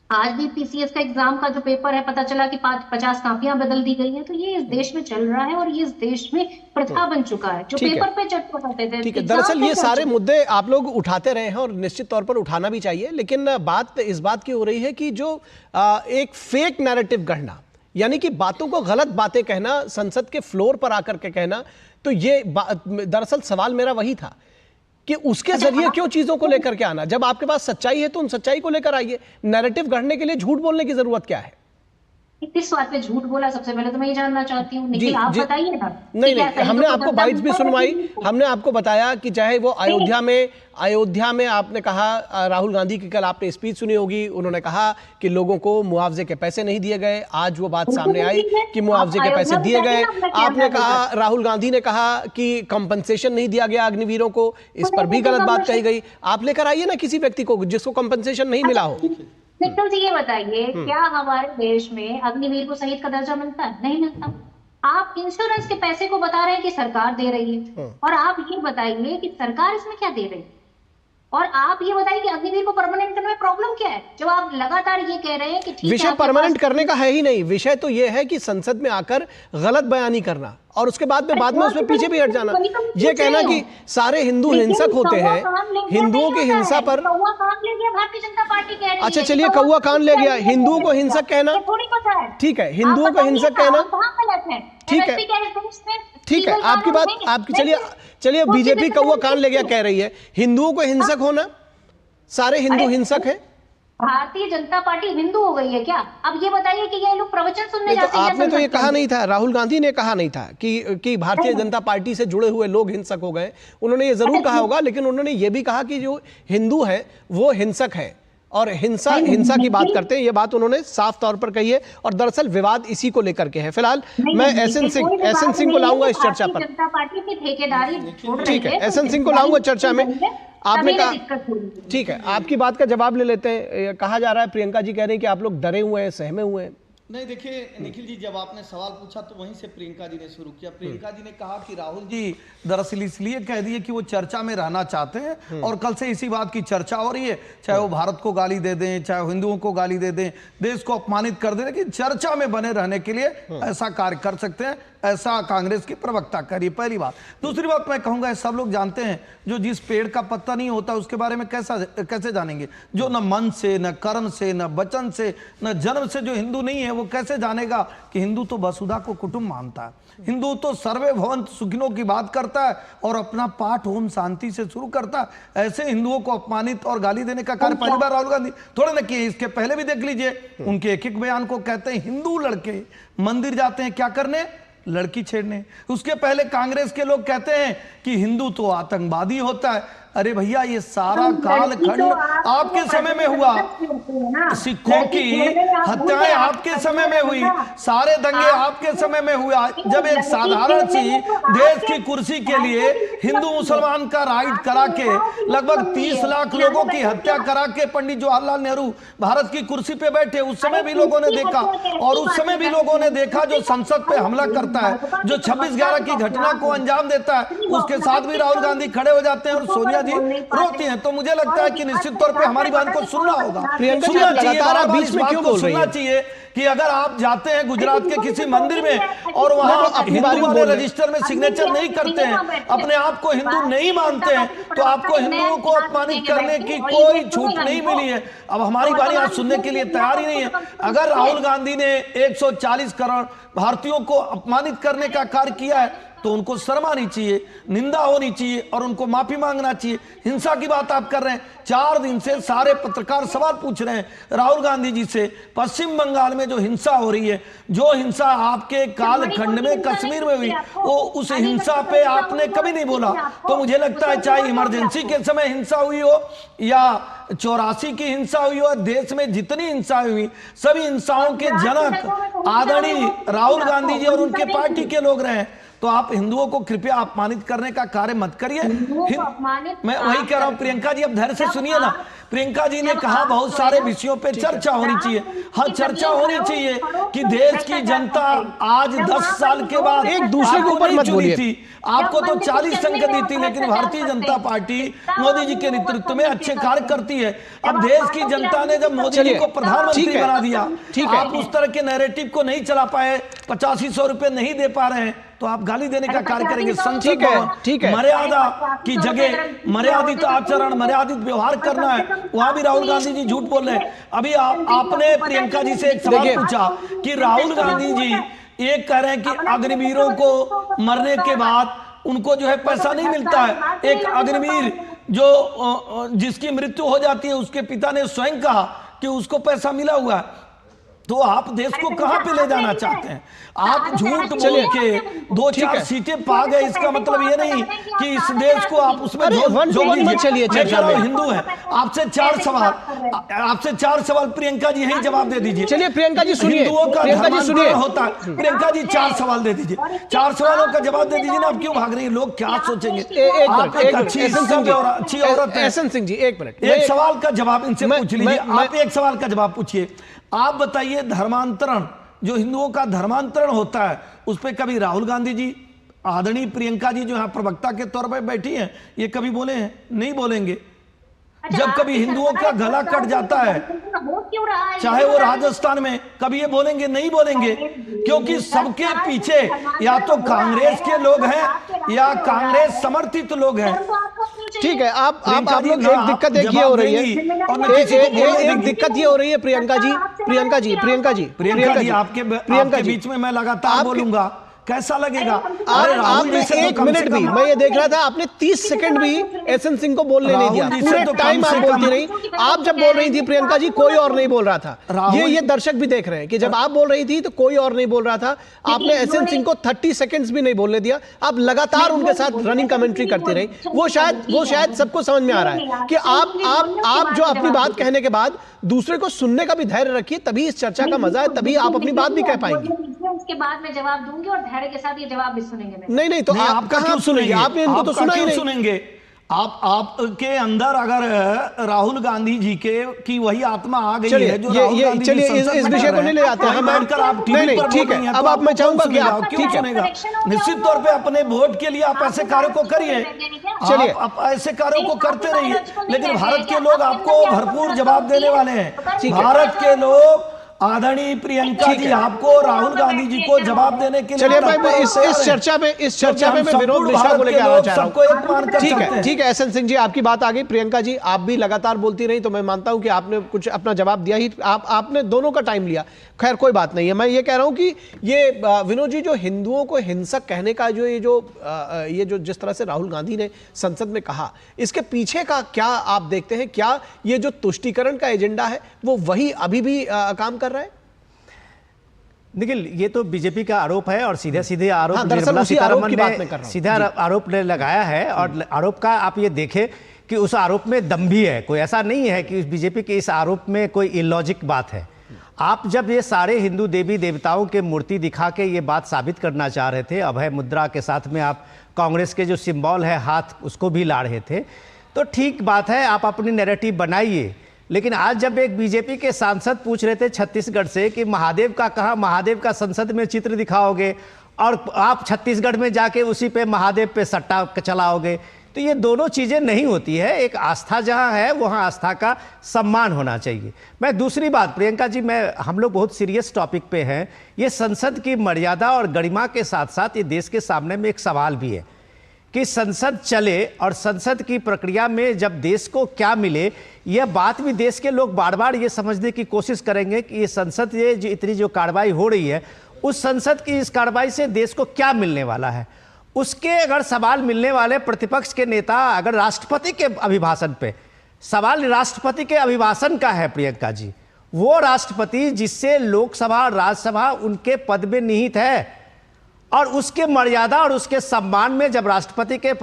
आज भी पीसीएस का एग्जाम का जो पेपर है, पता चला कि 50 कापियां बदल दी गई हैं। तो ये इस देश में चल रहा है और ये इस देश में प्रथा बन चुका है। जो पेपर पे चर्चा करते थे, ठीक है, दरअसल ये सारे मुद्दे आप लोग उठाते रहे हैं और निश्चित तौर पर उठाना भी चाहिए, लेकिन बात इस बात की हो रही है कि जो एक फेक नैरेटिव गढ़ना, यानी कि बातों को गलत बातें कहना, संसद के फ्लोर पर आकर के कहना, तो ये दरअसल सवाल मेरा वही था कि उसके जरिए क्यों चीजों को लेकर के आना। जब आपके पास सच्चाई है तो उन सच्चाई को लेकर आइए। नैरेटिव गढ़ने के लिए झूठ बोलने की जरूरत क्या है? किस बात पे झूठ बोला, सबसे पहले तो मैं ये जानना चाहती हूँ। निखिल, आप बताइए ना। नहीं, हमने आपको बाइट्स भी सुनवाई, हमने आपको बताया कि चाहे वो अयोध्या में आपने कहा, राहुल गांधी की कल आपने स्पीच सुनी होगी, उन्होंने कहा कि लोगों को मुआवजे के पैसे नहीं दिए गए। आज वो बात सामने आई कि मुआवजे के पैसे दिए गए। आपने कहा, राहुल गांधी ने कहा कि कंपनसेशन नहीं दिया गया अग्निवीरों को, इस पर भी गलत बात कही गई। आप लेकर आइए ना किसी व्यक्ति को जिसको कंपनसेशन नहीं मिला हो। निखिल जी, ये बताइए, क्या हमारे देश में अग्निवीर को शहीद का दर्जा मिलता है? नहीं मिलता। आप इंश्योरेंस के पैसे को बता रहे हैं कि सरकार दे रही है, और आप ये बताइए कि सरकार इसमें क्या दे रही है, और आप ये बताइए कि अग्निवीर को परमानेंट करने में प्रॉब्लम क्या है, जब आप लगातार ये कह रहे हैं कि ठीक विषय परमानेंट करने का है ही नहीं। विषय तो ये है कि संसद में आकर गलत बयानी करना और उसके बाद में उसमें पीछे भी हट जाना। ये कहना कि सारे हिंदू हिंसक होते हैं, हिंदुओं की हिंसा पर। भारतीय जनता पार्टी कह रही है। अच्छा चलिए, कौवा कान ले गया, हिंदुओं को हिंसक कहना ठीक है, हिंदुओं को हिंसक कहना ठीक है, ठीक है, आपकी बात आपकी। चलिए बीजेपी कौवा कान ले गया कह रही है, हिंदुओं को हिंसक होना, सारे हिंदू हिंसक हैं। भारतीय जनता पार्टी हिंदू हो गई है क्या? अब ये बताइए कि ये लोग प्रवचन सुनने जाते हैं। आपने तो ये कहा नहीं था, राहुल गांधी ने कहा नहीं था कि भारतीय जनता पार्टी से जुड़े हुए लोग हिंसक हो गए। उन्होंने ये जरूर कहा होगा, लेकिन उन्होंने ये भी कहा कि जो हिंदू है वो हिंसक है और हिंसा की बात करते हैं। ये बात उन्होंने साफ तौर पर कही है और दरअसल विवाद इसी को लेकर के है। फिलहाल मैं एसएन सिंह को लाऊंगा इस चर्चा पर। जनता पार्टी की ठेकेदारी, ठीक है, एसएन सिंह को लाऊंगा चर्चा में। आपने कहा, ठीक है, आपकी बात का जवाब ले लेते हैं। कहा जा रहा है, प्रियंका जी कह रही हैं कि आप लोग डरे हुए हैं, सहमे हुए हैं। नहीं, देखिए निखिल जी, जब आपने सवाल पूछा तो वहीं से प्रियंका जी ने शुरू किया। प्रियंका जी ने कहा कि राहुल जी दरअसल इसलिए कह दिए कि वो चर्चा में रहना चाहते हैं और कल से इसी बात की चर्चा हो रही है, चाहे वो भारत को गाली दे दें, चाहे हिंदुओं को गाली दे दें, देश को अपमानित कर दें, लेकिन चर्चा में बने रहने के लिए ऐसा कार्य कर सकते हैं। ऐसा कांग्रेस की प्रवक्ता करी, पहली बात। दूसरी बात मैं कहूंगा, सब लोग जानते हैं, जो जिस पेड़ का पत्ता नहीं होता उसके बारे में कैसे जानेंगे? जो न मन से, न कर्म से, न वचन से, न जन्म से जो हिंदू नहीं है, वो कैसे जानेगा कि हिंदू तो वसुधा को कुटुंब मानता है, हिंदू तो सर्वे भवन्तु सुखिनो की बात करता है और अपना पाठ ओम शांति से शुरू करता है। ऐसे हिंदुओं को अपमानित और गाली देने का कार्य पहली बार राहुल गांधी थोड़े न किए, इसके पहले भी देख लीजिए उनके एक एक बयान को। कहते हैं हिंदू लड़के मंदिर जाते हैं क्या करने? लड़की छेड़ने। उसके पहले कांग्रेस के लोग कहते हैं कि हिंदू तो आतंकवादी होता है। अरे भैया, ये सारा कालखंड आपके समय में हुआ, सिखों की हत्याएं आपके समय में हुई, सारे दंगे आपके समय में हुआ, जब एक साधारण सी देश की कुर्सी के लिए हिंदू मुसलमान का राइट करा के लगभग 30 लाख लोगों की हत्या करा के पंडित जवाहरलाल नेहरू भारत की कुर्सी पे बैठे। उस समय भी लोगों ने देखा, और उस समय भी लोगों ने देखा जो संसद पे हमला करता है, जो 26/11 की घटना को अंजाम देता है, उसके साथ भी राहुल गांधी खड़े हो जाते हैं और सोनिया जी रोती हैं। तो मुझे लगता है कि निश्चित तौर पे हमारी बात को सुनना होगा, सुनना चाहिए कि अगर आप जाते हैं गुजरात के किसी मंदिर में और वहां हिंदू वाले रजिस्टर में सिग्नेचर नहीं करते हैं, अपने आप को हिंदू नहीं मानते हैं, तो आपको हिंदुओं को अपमानित करने की कोई छूट नहीं मिली है। अब हमारी बारी आप सुनने के लिए तैयार ही नहीं है। अगर राहुल गांधी ने 140 करोड़ भारतीयों को अपमानित करने का कार्य किया है तो उनको शर्म आनी चाहिए, निंदा होनी चाहिए और उनको माफी मांगना चाहिए। हिंसा की बात आप कर रहे हैं, 4 दिन से सारे पत्रकार सवाल पूछ रहे हैं राहुल गांधी जी से, पश्चिम बंगाल में जो हिंसा हो रही है, जो हिंसा आपके कालखंड में कश्मीर में हुई, वो उस हिंसा पे आपने कभी नहीं बोला। तो मुझे लगता है चाहे इमरजेंसी के समय हिंसा हुई हो या 84 की हिंसा हुई हो, देश में जितनी हिंसा हुई, सभी हिंसाओं के जनक आदरणीय राहुल गांधी जी और उनके पार्टी के लोग रहे हैं। तो आप हिंदुओं को कृपया अपमानित करने का कार्य मत करिए। मैं वही कह रहा हूं प्रियंका जी, अब धैर्य से सुनिए ना। प्रियंका जी ने कहा बहुत सारे विषयों पे चर्चा होनी चाहिए। हाँ, चर्चा होनी चाहिए कि देश की जनता आज 10 साल के बाद एक दूसरे के ऊपर मत बोलिए। थी, आपको तो 40 अंक दी थी, लेकिन भारतीय जनता पार्टी मोदी जी के नेतृत्व में अच्छे कार्य करती है। अब देश की जनता ने जब मोदी जी को प्रधानमंत्री बना दिया, आप उस तरह के नैरेटिव को नहीं चला पाए, 8500 रुपए नहीं दे पा रहे हैं, तो आप गाली देने का कार्य करेंगे। संसद में मर्यादा की जगह मर्यादित आचरण, मर्यादित व्यवहार करना है, वहां भी राहुल गांधी जी झूठ बोल रहे हैं। अभी आपने प्रियंका जी से एक सवाल पूछा कि राहुल गांधी जी ये कह रहे हैं कि अग्निवीरों को मरने के बाद उनको जो है पैसा नहीं मिलता है। एक अग्निवीर जो जिसकी मृत्यु हो जाती है, उसके पिता ने स्वयं कहा कि उसको पैसा मिला हुआ है। तो आप देश को कहां पे ले जाना चाहते हैं? आप झूठ बोल के 2-4 सीटें पा गए, इसका मतलब ये नहीं कि इस देश को आप उसमें हिंदू है। आपसे 4 सवाल प्रियंका जी यही जवाब दे दीजिए। चलिए प्रियंका जी सुनिए, हिंदुओं का धर्मांतरण होता है। प्रियंका जी 4 सवाल दे दीजिए, 4 सवालों का जवाब दे दीजिए ना। आप क्यों भाग रही है? लोग क्या सोचेंगे? आप एक अच्छी औरत है। एसएन सिंह जी एक मिनट, एक सवाल का जवाब इनसे पूछ लीजिए। आप एक सवाल का जवाब पूछिए। आप बताइए, धर्मांतरण जो हिंदुओं का धर्मांतरण होता है, उस पर कभी राहुल गांधी जी, आदरणीय प्रियंका जी जो यहाँ प्रवक्ता के तौर पर बैठी हैं, ये कभी बोले हैं? नहीं बोलेंगे। जब कभी हिंदुओं का गला कट जाता है, चाहे वो राजस्थान में, कभी ये बोलेंगे? नहीं बोलेंगे, क्योंकि सबके पीछे या तो कांग्रेस के लोग हैं या कांग्रेस समर्थित लोग हैं। ठीक है, आप लोग एक दिक्कत एक ये हो रही है, एक दिक्कत ये हो रही है प्रियंका जी आपके बीच में मैं लगातार बोलूंगा, कैसा लगेगा? आपने 1 मिनट भी, मैं ये देख रहा था, आपने 30 सेकंड भी एसएन सिंह को बोलने नहीं दिया। पूरे टाइम आप बोलती रही। आप जब बोल रही थी प्रियंका जी, कोई और नहीं बोल रहा था। ये दर्शक भी देख रहे हैं कि जब आप बोल रही थी तो कोई और नहीं बोल रहा था। आपने एसएन सिंह को 30 सेकंड्स भी नहीं बोलने दिया। आप लगातार उनके साथ रनिंग कमेंट्री करती रही। वो शायद सबको समझ में आ रहा है कि आप जो अपनी बात कहने के बाद दूसरे को सुनने का भी धैर्य रखिए, तभी इस चर्चा का मजा है, तभी आप अपनी बात भी कह पाएंगे। उसके बाद मैं जवाब दूंगी और धैर्य के साथ ये जवाब भी सुनेंगे। नहीं, तो आप कहां सुनेंगे? आपने इनको तो सुना ही नहीं। सुनेंगे आपके अंदर अगर राहुल गांधी जी की वही आत्मा आ गई है जो राहुल गांधी चलिए इस विषय को नहीं ले जाते हैं। नहीं, ठीक है। अब आप, मैं चाहूंगा कि आप क्यों सुनेगा? निश्चित तौर पे अपने वोट के लिए आप ऐसे कार्यों को करिए, चलिए आप ऐसे कार्यों को करते रहिए, लेकिन भारत के लोग आपको भरपूर जवाब देने वाले हैं। भारत के लोग, आदरणीय प्रियंका जी, आपको राहुल गांधी जी को जवाब देने के लिए। चलिए मैं इस चर्चा में मैं विरोध दिशा को लेकर आना चाह रहा हूं। ठीक है एसएन सिंह जी, आपकी बात आ गई। प्रियंका जी, आप भी लगातार बोलती रही, तो मैं मानता हूं कि आपने कुछ अपना जवाब दिया ही। आपने दोनों का टाइम लिया, खैर कोई बात नहीं है। मैं ये कह रहा हूं कि ये विनोद जी, जो हिंदुओं को हिंसक कहने का ये जो जिस तरह से राहुल गांधी ने संसद में कहा, इसके पीछे का क्या आप देखते हैं? क्या ये जो तुष्टीकरण का एजेंडा है वो वही अभी भी काम कर रहा है? देखिए, ये तो बीजेपी का आरोप है और सीधे आरोप निर्मला सीतारमण ने सीधा आरोप ने लगाया है। और आरोप का आप ये देखें कि उस आरोप में दम भी है। कोई ऐसा नहीं है कि बीजेपी के इस आरोप में कोई इलॉजिक बात है। आप जब ये सारे हिंदू देवी देवताओं के मूर्ति दिखा के ये बात साबित करना चाह रहे थे, अभय मुद्रा के साथ में आप कांग्रेस के जो सिंबल है हाथ, उसको भी ला रहे थे, तो ठीक बात है, आप अपनी नैरेटिव बनाइए। लेकिन आज जब एक बीजेपी के सांसद पूछ रहे थे छत्तीसगढ़ से कि महादेव का संसद में चित्र दिखाओगे और आप छत्तीसगढ़ में जाके उसी पे महादेव पे सट्टा चलाओगे, तो ये दोनों चीज़ें नहीं होती है। एक आस्था जहाँ है वहाँ आस्था का सम्मान होना चाहिए। मैं दूसरी बात, प्रियंका जी, हम लोग बहुत सीरियस टॉपिक पे हैं। ये संसद की मर्यादा और गरिमा के साथ साथ ये देश के सामने में एक सवाल भी है कि संसद चले और संसद की प्रक्रिया में जब देश को क्या मिले, यह बात भी देश के लोग बार बार ये समझने की कोशिश करेंगे कि ये संसद, ये जो इतनी जो कार्रवाई हो रही है, उस संसद की इस कार्रवाई से देश को क्या मिलने वाला है। उसके अगर सवाल मिलने वाले प्रतिपक्ष के नेता अगर राष्ट्रपति के अभिभाषण पे, सवाल राष्ट्रपति के अभिभाषण का है प्रियंका जी, वो राष्ट्रपति जिससे लोकसभा और राज्यसभा उनके पद में निहित है, और उसके मर्यादा और उसके सम्मान में जब राष्ट्रपति के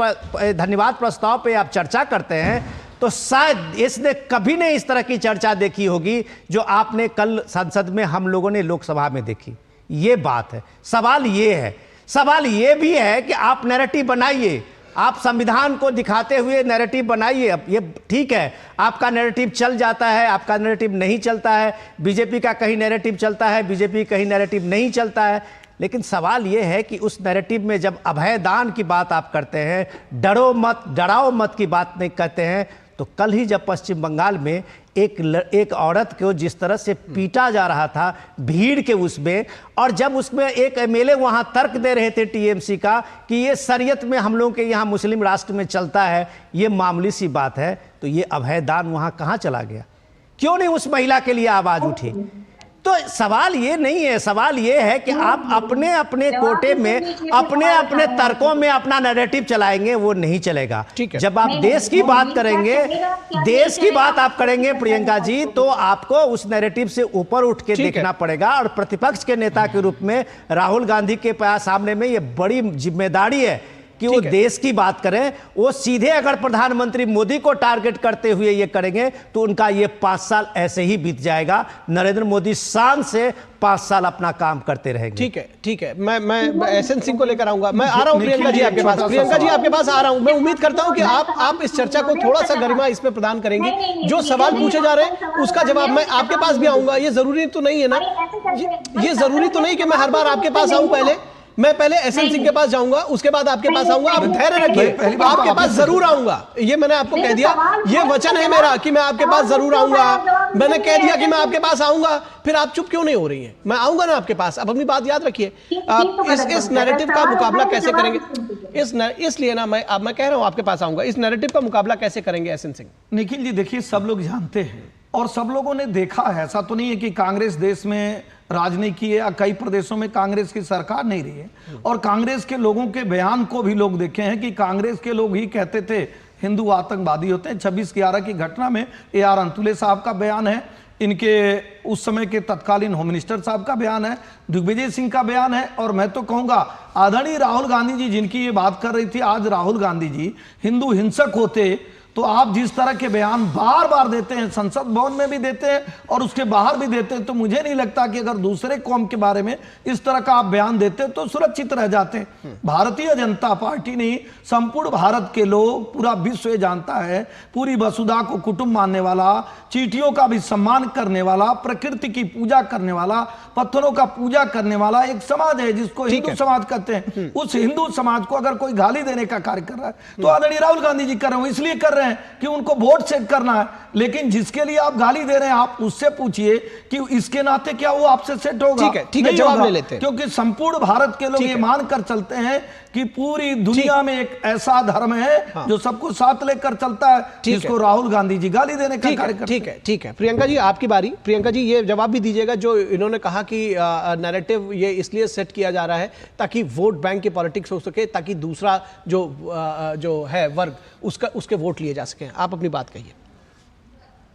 धन्यवाद प्रस्ताव पे आप चर्चा करते हैं, तो शायद इसने कभी नहीं इस तरह की चर्चा देखी होगी जो आपने कल संसद में हम लोगों ने लोकसभा में देखी। ये बात है, सवाल ये है। सवाल ये भी है कि आप नैरेटिव बनाइए, आप संविधान को दिखाते हुए नैरेटिव बनाइए। अब ये ठीक है, आपका नैरेटिव चल जाता है, आपका नैरेटिव नहीं चलता है, बीजेपी का कहीं नैरेटिव चलता है, बीजेपी कहीं नैरेटिव नहीं चलता है। लेकिन सवाल ये है कि उस नैरेटिव में जब अभयदान की बात आप करते हैं, डरो मत, डराओ मत की बात नहीं कहते हैं, तो कल ही जब पश्चिम बंगाल में एक औरत को जिस तरह से पीटा जा रहा था भीड़ के उसमें, और जब उसमें एक एमएलए वहां तर्क दे रहे थे टीएमसी का कि ये शरीयत में हम लोगों के यहाँ मुस्लिम राष्ट्र में चलता है, ये मामूली सी बात है, तो ये अभयदान वहां कहाँ चला गया? क्यों नहीं उस महिला के लिए आवाज उठी? तो सवाल ये नहीं है, सवाल ये है कि आप अपने अपने कोटे में, अपने अपने तर्कों में अपना नैरेटिव चलाएंगे, वो नहीं चलेगा। जब आप देश की बात करेंगे, देश की बात आप करेंगे प्रियंका जी, तो आपको उस नैरेटिव से ऊपर उठ के देखना पड़ेगा। और प्रतिपक्ष के नेता के रूप में राहुल गांधी के सामने में ये बड़ी जिम्मेदारी है कि वो देश की बात करें। वो सीधे अगर प्रधानमंत्री मोदी को टारगेट करते हुए ये करेंगे तो उनका ये 5 साल ऐसे ही बीत जाएगा। नरेंद्र मोदी शान से 5 साल अपना काम करते रहेंगे। ठीक है, ठीक है, मैं एसएन सिंह को लेकर आऊंगा। मैं आ रहा हूं प्रियंका जी आपके पास, प्रियंका जी आपके पास आ रहा हूं। मैं उम्मीद करता हूं कि आप इस चर्चा को थोड़ा सा गरिमा इसमें प्रदान करेंगे। जो सवाल पूछे जा रहे हैं उसका जवाब मैं आपके पास भी आऊंगा। ये जरूरी तो नहीं है ना, ये जरूरी तो नहीं कि मैं हर बार आपके पास आऊं। मैं पहले एसएन सिंह के पास जाऊंगा, उसके बाद आपके पास आऊंगा। आप धैर्य रखिए, आपके पास जरूर आऊंगा, ये मैंने आपको कह दिया। ये वचन है मेरा कि मैं आपके पास जरूर आऊंगा। मैंने कह दिया कि मैं आपके पास आऊंगा, फिर आप चुप क्यों नहीं हो रही हैं? मैं आऊंगा ना आपके पास। अब अपनी बात याद रखिए। इस नैरेटिव का मुकाबला कैसे करेंगे? इसलिए ना मैं कह रहा हूं आपके पास आऊंगा। इस नैरेटिव का मुकाबला कैसे करेंगे एसएन सिंह? निखिल जी देखिए, सब लोग जानते हैं और सब लोगों ने देखा है। ऐसा तो नहीं है कि कांग्रेस देश में राज नहीं की है या कई प्रदेशों में कांग्रेस की सरकार नहीं रही है। और कांग्रेस के लोगों के बयान को भी लोग देखे हैं कि कांग्रेस के लोग ही कहते थे हिंदू आतंकवादी होते हैं। 26/11 की घटना में AR अंतुले साहब का बयान है, इनके उस समय के तत्कालीन होम मिनिस्टर साहब का बयान है, दिग्विजय सिंह का बयान है। और मैं तो कहूंगा आदरणीय राहुल गांधी जी जिनकी ये बात कर रही थी, आज राहुल गांधी जी हिंदू हिंसक होते तो आप जिस तरह के बयान बार बार देते हैं, संसद भवन में भी देते हैं और उसके बाहर भी देते हैं, तो मुझे नहीं लगता कि अगर दूसरे कौम के बारे में इस तरह का आप बयान देते तो सुरक्षित रह जाते। भारतीय जनता पार्टी नहीं, संपूर्ण भारत के लोग, पूरा विश्व जानता है, पूरी वसुधा को कुटुंब मानने वाला, चींटियों का भी सम्मान करने वाला, प्रकृति की पूजा करने वाला, पत्थरों का पूजा करने वाला एक समाज है जिसको हिंदू समाज कहते हैं। उस हिंदू समाज को अगर कोई गाली देने का कार्य कर रहा है तो आदरणीय राहुल गांधी जी कर रहे हो, इसलिए कर रहे हैं कि उनको वोट सेट करना है। लेकिन जिसके लिए आप गाली दे रहे हैं, आप उससे पूछिए कि इसके नाते क्या वो आपसे सेट होगा? ठीक है, जवाब ले लेते हैं। क्योंकि संपूर्ण भारत के लोग ये मानकर चलते हैं कि पूरी दुनिया में एक ऐसा धर्म है जो सबको साथ लेकर चलता है, जिसको राहुल गांधी जी गाली देने का कार्य करते हैं। ठीक है, प्रियंका जी आपकी बारी। प्रियंका जी ये जवाब भी दीजिएगा जो इन्होंने कहा कि नैरेटिव ये इसलिए सेट किया जा रहा है ताकि वोट बैंक की पॉलिटिक्स हो सके, ताकि दूसरा जो है वर्ग उसके वोट लिए जा सके। आप अपनी बात कहिए।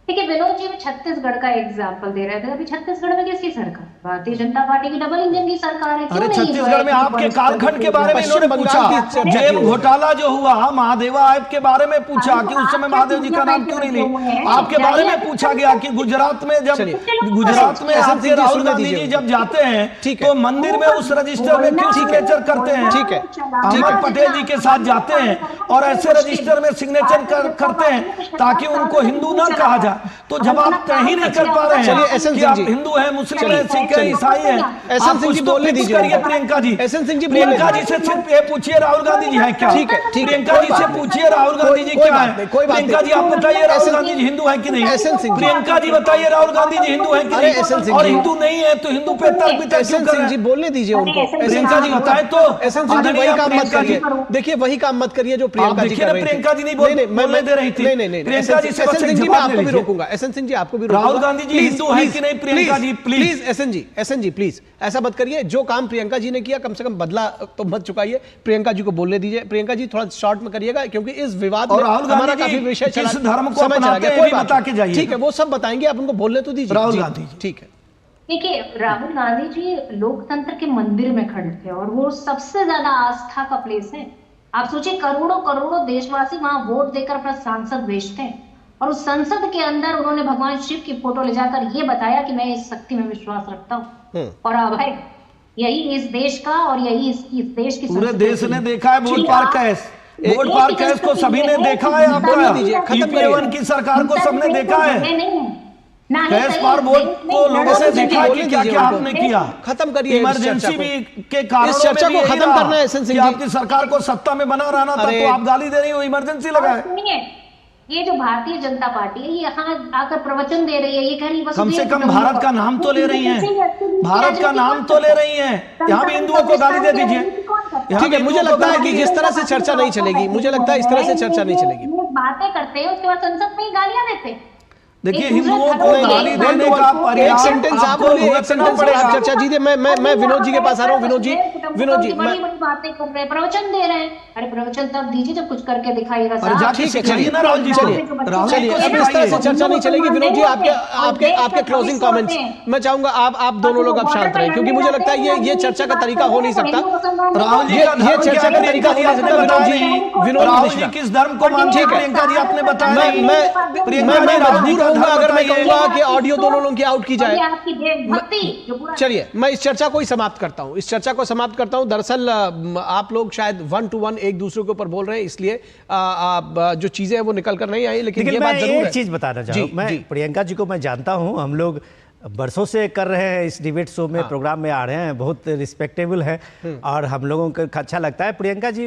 ठीक है, विनोद जी छत्तीसगढ़ का एग्जाम्पल दे रहे थे। अभी छत्तीसगढ़ में किसकी सरकार? भारतीय जनता पार्टी की डबल इंजन की सरकार है। अरे छत्तीसगढ़ में आपके कालखंड के बारे में इन्होंने पूछा, जेम घोटाला जो हुआ, महादेवा ऐप के बारे में पूछा कि उस समय महादेव जी का नाम क्यों नहीं लिया। आपके बारे में पूछा गया कि गुजरात में आपके राहुल गांधी जी जब जाते हैं तो मंदिर में उस रजिस्टर में क्यों सिग्नेचर करते हैं? ठीक है, अहमद पटेल जी के साथ जाते हैं और ऐसे रजिस्टर में सिग्नेचर करते हैं ताकि उनको हिंदू ना कहा जाए। तो जब आप तय ही नहीं कर पा रहे हैं कि आप हिंदू हैं, मुस्लिम हैं, सिख हैं, ईसाई हैं, आप कुछ तो फिक्स करिए। प्रियंका जी से सिर्फ ये पूछिए राहुल गांधी जी हैं क्या? प्रियंका जी से पूछिए राहुल गांधी जी क्या है? प्रियंका जी आप बताइए राहुल गांधी जी हिंदू हैं कि नहीं? प्रियंका जी बताइए राहुल गांधी जी हिंदू हैं कि नहीं? और हिंदू नहीं है तो हिंदू पे तर्क वितर्क क्यों कर रहे हैं? बोलने दीजिए उनको। प्रियंका जी बताएं तो। वही काम मत करिए, देखिए वही काम मत करिए जो प्रियंका जी कर रही थी। प्रियंका जी नहीं बोलने दे रही थी। प्रियंका जी से एसएन सिंह जी आपको भी राहुल गांधी जी हिंदू हैं कि नहीं? Priyanka ji please. SN ji please ऐसा मत करिए। जो काम प्रियंका जी ने किया कम से कम बदला तो मत चुकाइए। प्रियंका जी को बोलने दीजिए। प्रियंका जी थोड़ा शॉर्ट में करिएगा क्योंकि इस विवाद में हमारा काफी विषय चला, धर्म को अपनाते हैं कोई बता के जाइए। ठीक है, वो सब बताएंगे, आप उनको बोलने तो दीजिए राहुल गांधी। ठीक है, देखिए राहुल गांधी जी लोकतंत्र के मंदिर में खड़े थे और वो सबसे ज्यादा आस्था का प्लेस है। आप सोचिए करोड़ों देशवासी वहां वोट देकर अपना सांसद भेजते हैं और उस संसद के अंदर उन्होंने भगवान शिव की फोटो ले जाकर ये बताया कि मैं इस शक्ति में विश्वास रखता हूँ और अभय यही इस देश का और यही इस देश की पूरे संस्कृति। देश ने देखा है वोट जी, पार आप- कैश, एक वोट पार ही कैश को संस्कृति सभी ने है, देखा है बोलने दीजिए, आपका। खत्म करिए। EPA1 की सरकार को सबने देखा है, कैश पार वोट को लोगों से देखा है कि क्या क्या आपने किया। खत्म करिए इस इमरजेंसी चर्चा को। भी के कारणों इस चर्चा में को भी यही खत्म रहा करना है एसएन कि सिंह जी। आपकी सरकार को सत्ता में बना रहना था, अरे तो आप गाली दे रही हो, इमरजेंसी लगाए। सुनिए, ये जो भारतीय जनता पार्टी है, ये यहाँ आकर प्रवचन दे रही है, ये कह रही है कम से कम भारत का नाम तो ले रही हैं, भारत का नाम तो ले रही हैं। यहाँ भी हिंदुओं को गाली दे दीजिए। ठीक है, मुझे लगता है कि जिस तरह से चर्चा नहीं चलेगी, मुझे लगता है इस तरह से चर्चा नहीं चलेगी। बातें करते हैं, उसके बाद संसद में ही गालियां देते हैं। देखिए, एक दूसरे हिंदुओं को धर्म गाली एक देने धर्म का को- पर्याय एक सेंटेंस आप बोलिए, एक भुगतना सेंटेंस में आप पड़ेगा। चर्चा जी। मैं विनोद जी के पास आ रहा हूँ। विनोद जी, बड़ी बड़ी बातें कर रहे हैं, प्रवचन दे रहे हैं। अरे प्रवचन तब दीजिए जब कुछ करके दिखाइएगा अरे साहब। जाके ठीक है, सिखाइए ना राहुल जी को। चलिए, राहुल जी चलिए, को अब इस तरह से सिखाइए। चर्चा नहीं चलेगी। विनोद जी, आपके क्लोजिंग कमेंट्स मैं चाहूंगा आप दोनों लोग अब शांत रहें, क्योंकि मुझे लगता है ये चर्चा का तरीका हो नहीं सकता। राहुल जी ये का धर्म चर्चा क्या का है? तरीका हो नहीं सकता। विनोद जी, राहुल जी किस धर्म को मानते हैं? ठीक है। प्रियंका जी आपने बताया नहीं। मैं प्रियंका जी राहुल जी मजबूर का होऊंगा धर्म अगर मैं बताइए। कहूंगा कि ऑडियो दोनों लोगों की आउट की जाए। आपकी देशभक्ति जो पूरा चलिए, मैं इस चर्चा को ही समाप्त करता हूं। इस चर्चा को समाप्त करता हूं। दरअसल आप लोग शायद 1 to 1 एक दूसरे के ऊपर बोल रहे हैं, इसलिए जो चीजें हैं वो निकल कर नहीं आई, लेकिन ये बात जरूर है। एक चीज बताना चाहूँ जी, मैं, जी। प्रियंका जी को मैं जानता हूँ, हम लोग बरसों से कर रहे हैं इस डिबेट शो में, प्रोग्राम में आ रहे हैं, बहुत रिस्पेक्टेबल है और हम लोगों को अच्छा लगता है। प्रियंका जी,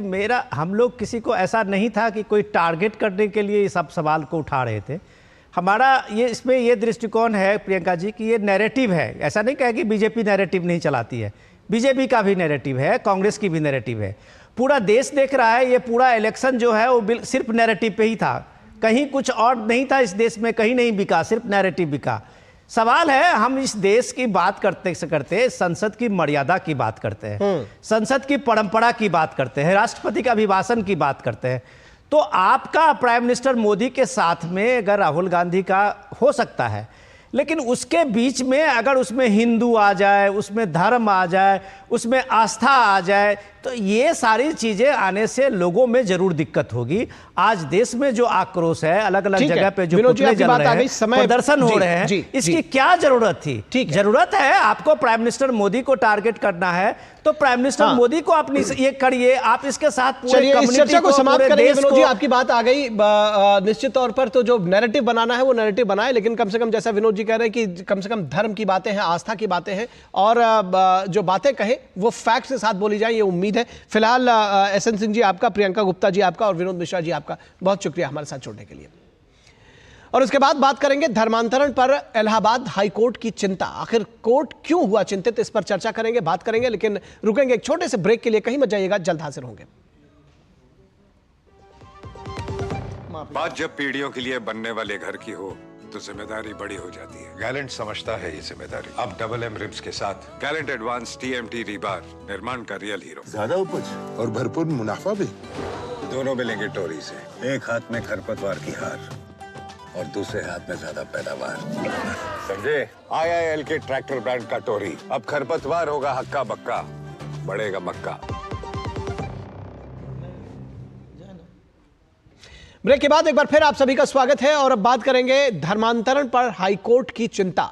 हम लोग किसी को ऐसा नहीं था कि कोई टारगेट करने के लिए इस सब सवाल को उठा रहे थे। हमारा इसमें ये दृष्टिकोण है प्रियंका जी कि ये नैरेटिव है। ऐसा नहीं कहे कि बीजेपी नैरेटिव नहीं चलाती है, बीजेपी का भी नैरेटिव है, कांग्रेस की भी नैरेटिव है, पूरा देश देख रहा है। ये पूरा इलेक्शन जो है वो सिर्फ नैरेटिव पे ही था, कहीं कुछ और नहीं था इस देश में, कहीं नहीं बिका, सिर्फ नैरेटिव बिका। सवाल है, हम इस देश की बात करते करते संसद की मर्यादा की बात करते हैं, संसद की परंपरा की बात करते हैं, राष्ट्रपति का अभिभाषण की बात करते हैं। तो आपका प्राइम मिनिस्टर मोदी के साथ में अगर राहुल गांधी का हो सकता है, लेकिन उसके बीच में अगर उसमें हिंदू आ जाए, उसमें धर्म आ जाए, उसमें आस्था आ जाए, तो ये सारी चीजें आने से लोगों में जरूर दिक्कत होगी। आज देश में जो आक्रोश है, अलग अलग जगह पे जो पुतले जल रहे हैं, प्रदर्शन हो रहे हैं, इसकी क्या जरूरत थी? जरूरत है आपको प्राइम मिनिस्टर मोदी को टारगेट करना है, तो प्राइम मिनिस्टर मोदी को अपनी ये करिए, आप इसके साथ पूरे इस चर्चा को समाप्त करेंगे। विनोद जी, को आपकी बात आ गई। निश्चित तौर पर तो जो नैरेटिव बनाना है वो नैरेटिव बनाए, लेकिन कम से कम जैसा विनोद जी कह रहे हैं कि कम से कम धर्म की बातें हैं, आस्था की बातें हैं, और जो बातें कहें वो फैक्ट के साथ बोली जाए, ये उम्मीद है। फिलहाल एसएन सिंह जी आपका, प्रियंका गुप्ता जी आपका और विनोद मिश्रा जी आपका बहुत शुक्रिया हमारे साथ जुड़ने के लिए। और उसके बाद बात करेंगे धर्मांतरण पर इलाहाबाद हाईकोर्ट की चिंता। आखिर कोर्ट क्यों हुआ चिंतित, इस पर चर्चा करेंगे, बात करेंगे, लेकिन रुकेंगे एक छोटे से ब्रेक के लिए। कहीं मत जाइएगा, जल्द हाजिर होंगे। बात जब पीढ़ियों के लिए बनने वाले घर की हो तो जिम्मेदारी बड़ी हो जाती है। गैलेंट समझता है ये जिम्मेदारी। अब डबल एम रिब्स के साथ गैलेंट एडवांस TMT रीबार निर्माण का रियल हीरो। ज्यादा उपज और भरपूर मुनाफा भी। दोनों मिलेंगे टोरी से। एक हाथ में खरपतवार की हार और दूसरे हाथ में ज्यादा पैदावार। समझे? IIL के ट्रैक्टर ब्रांड का टोरी। अब खरपतवार होगा हक्का बक्का, बढ़ेगा मक्का। ब्रेक के बाद एक बार फिर आप सभी का स्वागत है और अब बात करेंगे धर्मांतरण पर हाईकोर्ट की चिंता।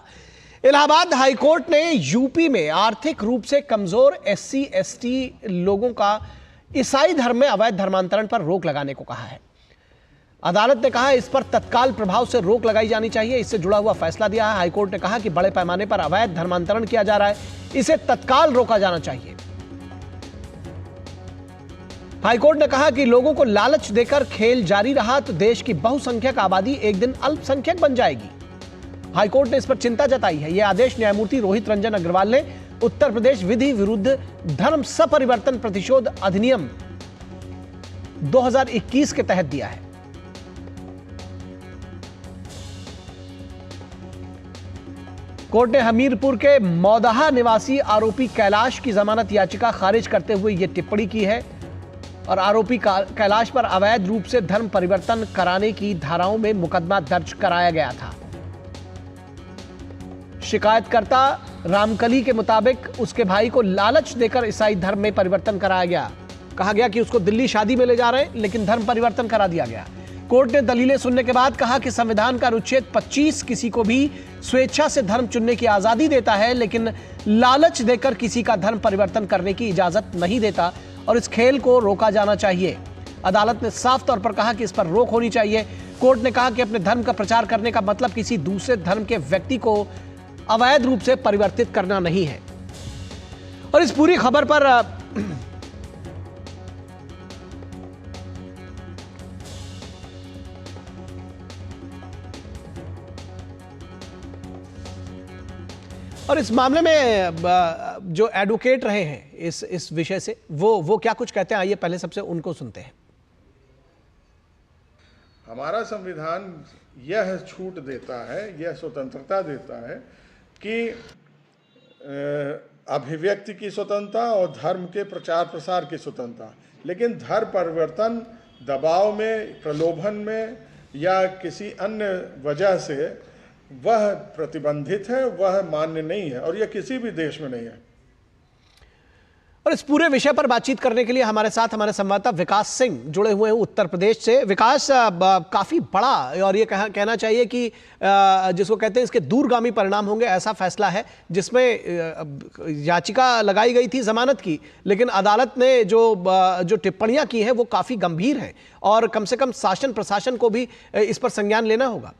इलाहाबाद हाईकोर्ट ने यूपी में आर्थिक रूप से कमजोर SC ST लोगों का ईसाई धर्म में अवैध धर्मांतरण पर रोक लगाने को कहा है। अदालत ने कहा इस पर तत्काल प्रभाव से रोक लगाई जानी चाहिए। इससे जुड़ा हुआ फैसला दिया है। हाईकोर्ट ने कहा कि बड़े पैमाने पर अवैध धर्मांतरण किया जा रहा है, इसे तत्काल रोका जाना चाहिए। हाईकोर्ट ने कहा कि लोगों को लालच देकर खेल जारी रहा तो देश की बहुसंख्यक आबादी एक दिन अल्पसंख्यक बन जाएगी। हाईकोर्ट ने इस पर चिंता जताई है। यह आदेश न्यायमूर्ति रोहित रंजन अग्रवाल ने उत्तर प्रदेश विधि विरुद्ध धर्म सपरिवर्तन प्रतिशोध अधिनियम 2021 के तहत दिया है। कोर्ट ने हमीरपुर के मौदाहा निवासी आरोपी कैलाश की जमानत याचिका खारिज करते हुए यह टिप्पणी की है और आरोपी कैलाश पर अवैध रूप से धर्म परिवर्तन कराने की धाराओं में मुकदमा दर्ज कराया गया था। शिकायतकर्ता रामकली के मुताबिक उसके भाई को लालच देकर ईसाई धर्म में परिवर्तन कराया गया। कहा गया कि उसको दिल्ली शादी में ले जा रहे हैं, लेकिन धर्म परिवर्तन करा दिया गया। कोर्ट ने दलीलें सुनने के बाद कहा कि संविधान का अनुच्छेद 25 किसी को भी स्वेच्छा से धर्म चुनने की आजादी देता है, लेकिन लालच देकर किसी का धर्म परिवर्तन करने की इजाजत नहीं देता और इस खेल को रोका जाना चाहिए। अदालत ने साफ तौर पर कहा कि इस पर रोक होनी चाहिए। कोर्ट ने कहा कि अपने धर्म का प्रचार करने का मतलब किसी दूसरे धर्म के व्यक्ति को अवैध रूप से परिवर्तित करना नहीं है। और इस पूरी खबर पर और इस मामले में जो एडवोकेट रहे हैं इस विषय से वो क्या कुछ कहते हैं, आइए पहले सबसे उनको सुनते हैं। हमारा संविधान यह छूट देता है, यह स्वतंत्रता देता है कि अभिव्यक्ति की स्वतंत्रता और धर्म के प्रचार प्रसार की स्वतंत्रता, लेकिन धर्म परिवर्तन दबाव में, प्रलोभन में या किसी अन्य वजह से वह प्रतिबंधित है, वह मान्य नहीं है और यह किसी भी देश में नहीं है। और इस पूरे विषय पर बातचीत करने के लिए हमारे साथ हमारे संवाददाता विकास सिंह जुड़े हुए हैं उत्तर प्रदेश से। विकास, काफी बड़ा और ये कहना चाहिए कि जिसको कहते हैं इसके दूरगामी परिणाम होंगे ऐसा फैसला है, जिसमें याचिका लगाई गई थी जमानत की, लेकिन अदालत ने जो टिप्पणियां की हैं वो काफी गंभीर हैं और कम से कम शासन प्रशासन को भी इस पर संज्ञान लेना होगा।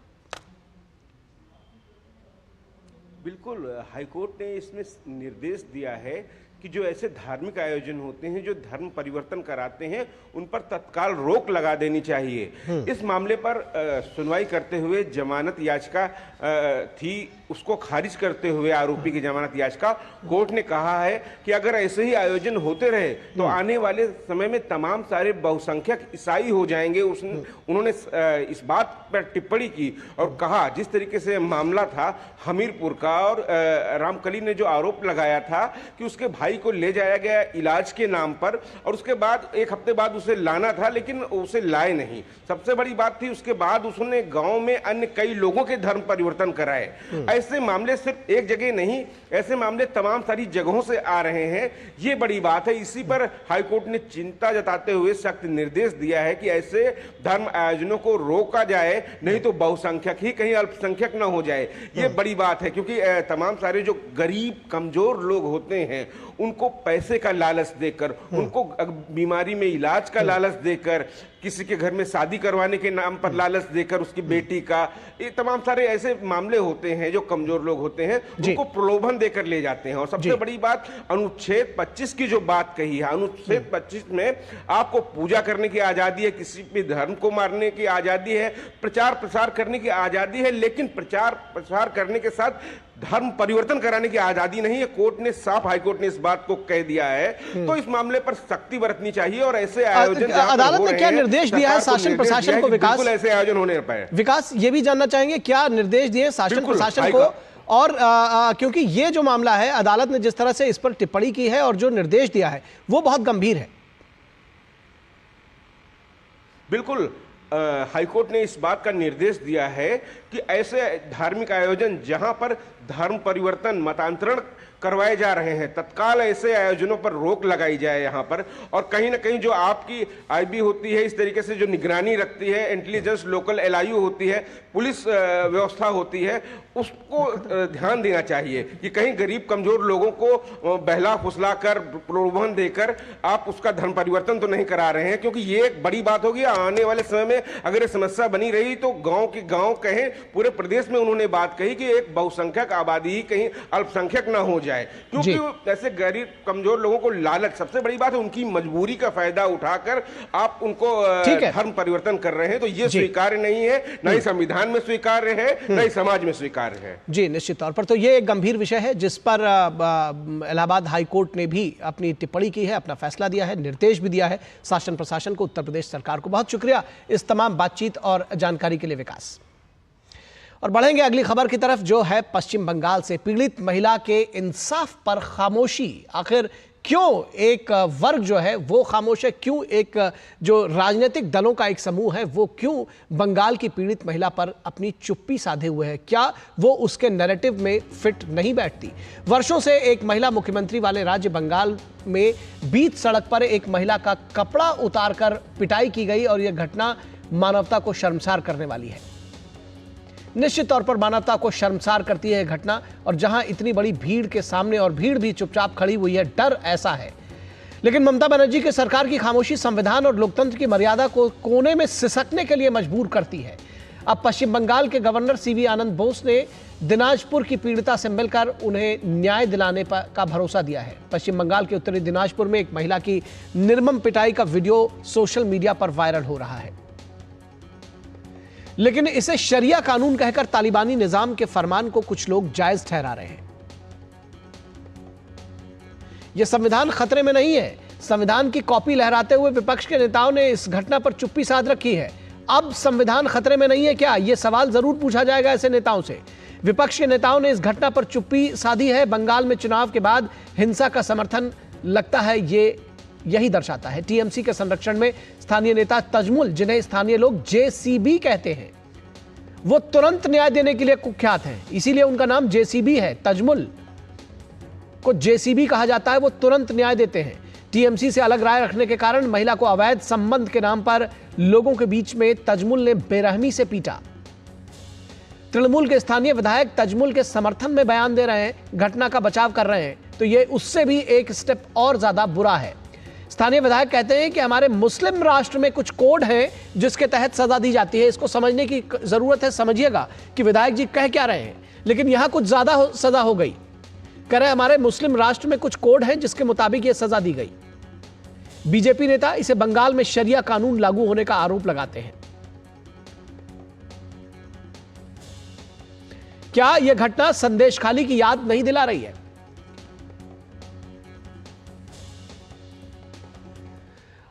बिल्कुल, हाईकोर्ट ने इसमें निर्देश दिया है कि जो ऐसे धार्मिक आयोजन होते हैं जो धर्म परिवर्तन कराते हैं उन पर तत्काल रोक लगा देनी चाहिए। इस मामले पर सुनवाई करते हुए जमानत याचिका थी, उसको खारिज करते हुए आरोपी की जमानत याचिका कोर्ट ने कहा है कि अगर ऐसे ही आयोजन होते रहे तो आने वाले समय में तमाम सारे बहुसंख्यक ईसाई हो जाएंगे। उन्होंने इस बात पर टिप्पणी की और कहा जिस तरीके से मामला था हमीरपुर का और रामकली ने जो आरोप लगाया था कि उसके भाई को ले जाया गया इलाज के नाम पर और उसके बाद एक हफ्ते बाद उसे लाना था लेकिन उसे लाए नहीं। सबसे बड़ी बात थी उसके बाद उसने गांव में अन्य कई लोगों के धर्म परिवर्तन कराए। ऐसे मामले सिर्फ एक जगह नहीं, ऐसे मामले तमाम सारी जगहों से आ रहे हैं। ये बड़ी बात है। इसी पर हाईकोर्ट ने चिंता जताते हुए सख्त निर्देश दिया है कि ऐसे धर्म आयोजनों को रोका जाए, नहीं तो बहुसंख्यक ही कहीं अल्पसंख्यक ना हो जाए। ये बड़ी बात है क्योंकि तमाम सारे जो गरीब कमजोर लोग होते हैं उनको पैसे का लालच देकर, उनको बीमारी में इलाज का लालच देकर, किसी के घर में शादी करवाने के नाम पर लालच देकर उसकी बेटी का, ये तमाम सारे ऐसे मामले होते हैं जो कमजोर लोग होते हैं उनको प्रलोभन देकर ले जाते हैं। और सबसे बड़ी बात अनुच्छेद 25 की जो बात कही है, अनुच्छेद 25 में आपको पूजा करने की आजादी है, किसी भी धर्म को मारने की आजादी है, प्रचार प्रसार करने की आजादी है, लेकिन प्रचार प्रसार करने के साथ धर्म परिवर्तन कराने की आजादी नहीं है। कोर्ट ने साफ, हाईकोर्ट ने इस बात को कह दिया है। तो इस मामले पर सख्ती बरतनी चाहिए और ऐसे आयोजन अदालत ने क्या निर्देश दिया है शासन प्रशासन को? विकास, ऐसे आयोजन होने पाए। विकास, ये भी जानना चाहेंगे क्या निर्देश दिए शासन प्रशासन को? और क्योंकि ये जो मामला है अदालत ने जिस तरह से इस पर टिप्पणी की है और जो निर्देश दिया है वो बहुत गंभीर है। बिल्कुल, हाईकोर्ट ने इस बात का निर्देश दिया है कि ऐसे धार्मिक आयोजन जहां पर धर्म परिवर्तन, मतांतरण करवाए जा रहे हैं, तत्काल ऐसे आयोजनों पर रोक लगाई जाए यहाँ पर। और कहीं ना कहीं जो आपकी आईबी होती है, इस तरीके से जो निगरानी रखती है, इंटेलिजेंस लोकल एलआईयू होती है, पुलिस व्यवस्था होती है, उसको ध्यान देना चाहिए कि कहीं गरीब कमजोर लोगों को बहला फुसला कर, प्रलोभन देकर आप उसका धर्म परिवर्तन तो नहीं करा रहे हैं। क्योंकि ये एक बड़ी बात होगी आने वाले समय में। अगर ये समस्या बनी रही तो गांव के गांव कहें, पूरे प्रदेश में उन्होंने बात कही कि एक बहुसंख्यक आबादी ही कहीं अल्पसंख्यक ना हो जाए। क्योंकि ऐसे गरीब कमजोर लोगों को लालच, सबसे बड़ी बात है उनकी मजबूरी का फायदा उठाकर आप उनको धर्म परिवर्तन कर रहे हैं, तो ये स्वीकार्य नहीं है, न ही संविधान में स्वीकार्य है, न ही समाज में स्वीकार्य है। जी, निश्चित तौर पर तो ये एक गंभीर विषय है जिस पर इलाहाबाद हाईकोर्ट ने भी अपनी टिप्पणी की है, अपना फैसला दिया है, निर्देश भी दिया है शासन प्रशासन को, उत्तर प्रदेश सरकार को। बहुत शुक्रिया इस तमाम बातचीत और जानकारी के लिए विकास। और बढ़ेंगे अगली खबर की तरफ जो है पश्चिम बंगाल से। पीड़ित महिला के इंसाफ पर खामोशी, आखिर क्यों एक वर्ग जो है वो खामोश है? क्यों एक जो राजनीतिक दलों का एक समूह है वो क्यों बंगाल की पीड़ित महिला पर अपनी चुप्पी साधे हुए है? क्या वो उसके नैरेटिव में फिट नहीं बैठती? वर्षों से एक महिला मुख्यमंत्री वाले राज्य बंगाल में बीच सड़क पर एक महिला का कपड़ा उतारकर पिटाई की गई और यह घटना मानवता को शर्मसार करने वाली है। निश्चित तौर पर मानवता को शर्मसार करती है घटना, और जहां इतनी बड़ी भीड़ के सामने, और भीड़ भी चुपचाप खड़ी हुई है, डर ऐसा है। लेकिन ममता बनर्जी की सरकार की खामोशी संविधान और लोकतंत्र की मर्यादा को कोने में सिसकने के लिए मजबूर करती है। अब पश्चिम बंगाल के गवर्नर सीवी आनंद बोस ने दिनाजपुर की पीड़िता से मिलकर उन्हें न्याय दिलाने का भरोसा दिया है। पश्चिम बंगाल के उत्तरी दिनाजपुर में एक महिला की निर्मम पिटाई का वीडियो सोशल मीडिया पर वायरल हो रहा है, लेकिन इसे शरिया कानून कहकर तालिबानी निजाम के फरमान को कुछ लोग जायज ठहरा रहे हैं। यह संविधान खतरे में नहीं है। संविधान की कॉपी लहराते हुए विपक्ष के नेताओं ने इस घटना पर चुप्पी साध रखी है। अब संविधान खतरे में नहीं है क्या? यह सवाल जरूर पूछा जाएगा ऐसे नेताओं से। विपक्ष के नेताओं ने इस घटना पर चुप्पी साधी है। बंगाल में चुनाव के बाद हिंसा का समर्थन लगता है ये यही दर्शाता है। टीएमसी के संरक्षण में स्थानीय नेता तजमुल, जिन्हें स्थानीय लोग जेसीबी कहते हैं, वो तुरंत न्याय देने के लिए कुख्यात हैं, इसीलिए उनका नाम जेसीबी है। तजमुल को जेसीबी कहा जाता है, वो तुरंत न्याय देते हैं। टीएमसी से अलग राय रखने के कारण महिला को अवैध संबंध के नाम पर लोगों के बीच में तजमुल ने बेरहमी से पीटा। तृणमूल के स्थानीय विधायक तजमुल के समर्थन में बयान दे रहे हैं, घटना का बचाव कर रहे हैं, तो ये उससे भी एक स्टेप और ज्यादा बुरा है। स्थानीय विधायक कहते हैं कि हमारे मुस्लिम राष्ट्र में कुछ कोड हैं जिसके तहत सजा दी जाती है। इसको समझने की जरूरत है, समझिएगा कि विधायक जी कह क्या रहे हैं। लेकिन यहां कुछ ज्यादा सजा हो गई। कह रहे हमारे मुस्लिम राष्ट्र में कुछ कोड हैं जिसके मुताबिक यह सजा दी गई। बीजेपी नेता इसे बंगाल में शरिया कानून लागू होने का आरोप लगाते हैं। क्या यह घटना संदेशखाली की याद नहीं दिला रही है?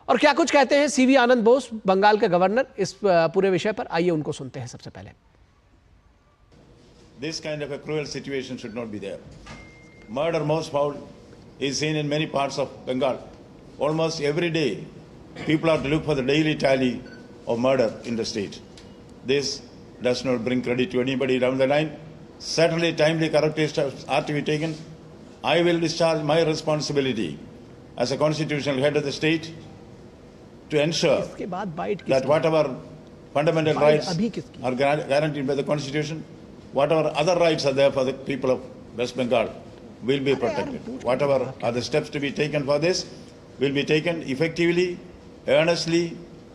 और क्या कुछ कहते हैं सीवी आनंद बोस, बंगाल के गवर्नर, इस पूरे विषय पर? आइए उनको सुनते हैं सबसे पहले। This kind of a cruel situation should not be there. Murder most foul is seen in many parts of Bengal. Almost every day, people have to look for the daily tally of murder in the state. This does not bring credit to anybody down the line. Certainly, timely corrective steps are to be taken. I will discharge my responsibility as a constitutional head of the state to ensure that whatever fundamental rights are guaranteed by the Constitution, whatever other rights are there for the people of West Bengal will be protected. Whatever are the steps to be taken for this will be taken effectively, earnestly,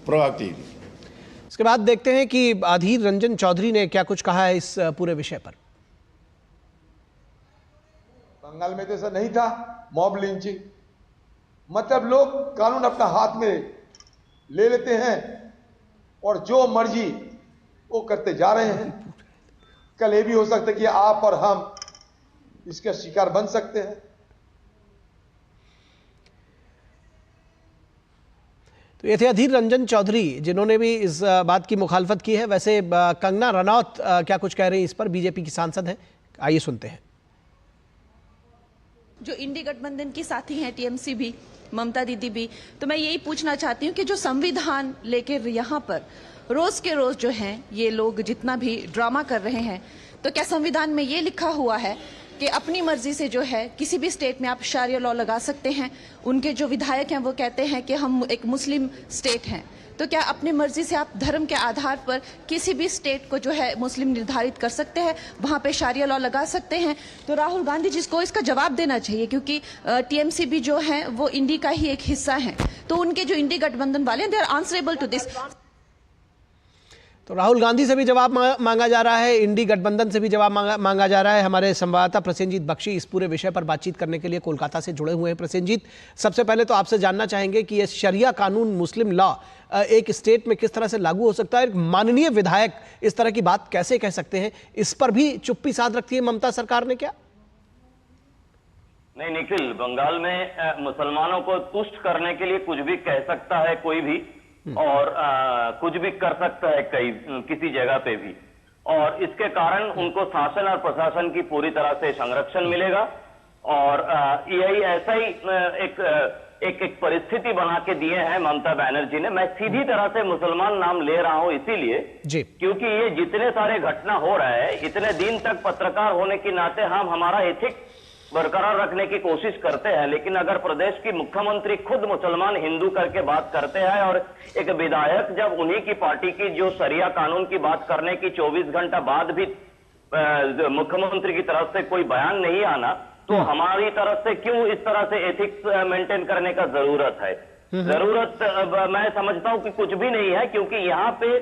proactively. इसके बाद देखते हैं कि अधीर रंजन चौधरी ने क्या कुछ कहा है इस पूरे विषय पर। बंगाल में तो ऐसा नहीं था, मॉब लिंचिंग, मतलब लोग कानून अपना हाथ में ले लेते हैं और जो मर्जी वो करते जा रहे हैं। कल ये भी हो सकता है कि आप और हम इसके शिकार बन सकते हैं। तो ये थे अधीर रंजन चौधरी, जिन्होंने भी इस बात की मुखालफत की है। वैसे कंगना रनौत क्या कुछ कह रही हैं इस पर, बीजेपी की सांसद हैं, आइए सुनते हैं। जो इंडी गठबंधन की साथी हैं, टीएमसी भी, ममता दीदी भी, तो मैं यही पूछना चाहती हूँ कि जो संविधान लेकर यहाँ पर रोज के रोज जो हैं ये लोग जितना भी ड्रामा कर रहे हैं, तो क्या संविधान में ये लिखा हुआ है कि अपनी मर्जी से जो है किसी भी स्टेट में आप शरिया लॉ लगा सकते हैं? उनके जो विधायक हैं वो कहते हैं कि हम एक मुस्लिम स्टेट हैं, तो क्या अपनी मर्जी से आप धर्म के आधार पर किसी भी स्टेट को जो है मुस्लिम निर्धारित कर सकते हैं, वहां पे शरिया लॉ लगा सकते हैं? तो राहुल गांधी जी को इसका जवाब देना चाहिए, क्योंकि टीएमसी भी जो है वो इंडी का ही एक हिस्सा है, तो उनके जो इंडी गठबंधन वाले they are answerable to this. तो राहुल गांधी से भी जवाब मांगा जा रहा है, इंडी गठबंधन से भी जवाब मांगा जा रहा है। हमारे संवाददाता प्रसेनजीत बख्शी इस पूरे विषय पर बातचीत करने के लिए कोलकाता से जुड़े हुए हैं। प्रसेनजीत, सबसे पहले तो आपसे जानना चाहेंगे कि ये शरिया कानून, मुस्लिम लॉ एक स्टेट में किस तरह से लागू हो सकता है? माननीय विधायक इस तरह की बात कैसे कह सकते हैं? इस पर भी चुप्पी साध रखती है ममता सरकार ने क्या? नहीं निखिल, बंगाल में मुसलमानों को तुष्ट करने के लिए कुछ भी कह सकता है कोई भी, और कुछ भी कर सकता है किसी जगह पे भी, और इसके कारण उनको शासन और प्रशासन की पूरी तरह से संरक्षण मिलेगा। और यही ऐसा ही एक परिस्थिति बना के दिए हैं ममता बनर्जी ने। मैं सीधी तरह से मुसलमान नाम ले रहा हूं इसीलिए क्योंकि ये जितने सारे घटना हो रहा है, इतने दिन तक पत्रकार होने के नाते हम हमारा एथिक बरकरार रखने की कोशिश करते हैं, लेकिन अगर प्रदेश की मुख्यमंत्री खुद मुसलमान हिंदू करके बात करते हैं और एक विधायक जब उन्हीं की पार्टी की जो शरिया कानून की बात करने की 24 घंटा बाद भी मुख्यमंत्री की तरफ से कोई बयान नहीं आना, तो हमारी तरफ से क्यों इस तरह से एथिक्स मेंटेन करने का जरूरत है? जरूरत मैं समझता हूं कि कुछ भी नहीं है, क्योंकि यहाँ पे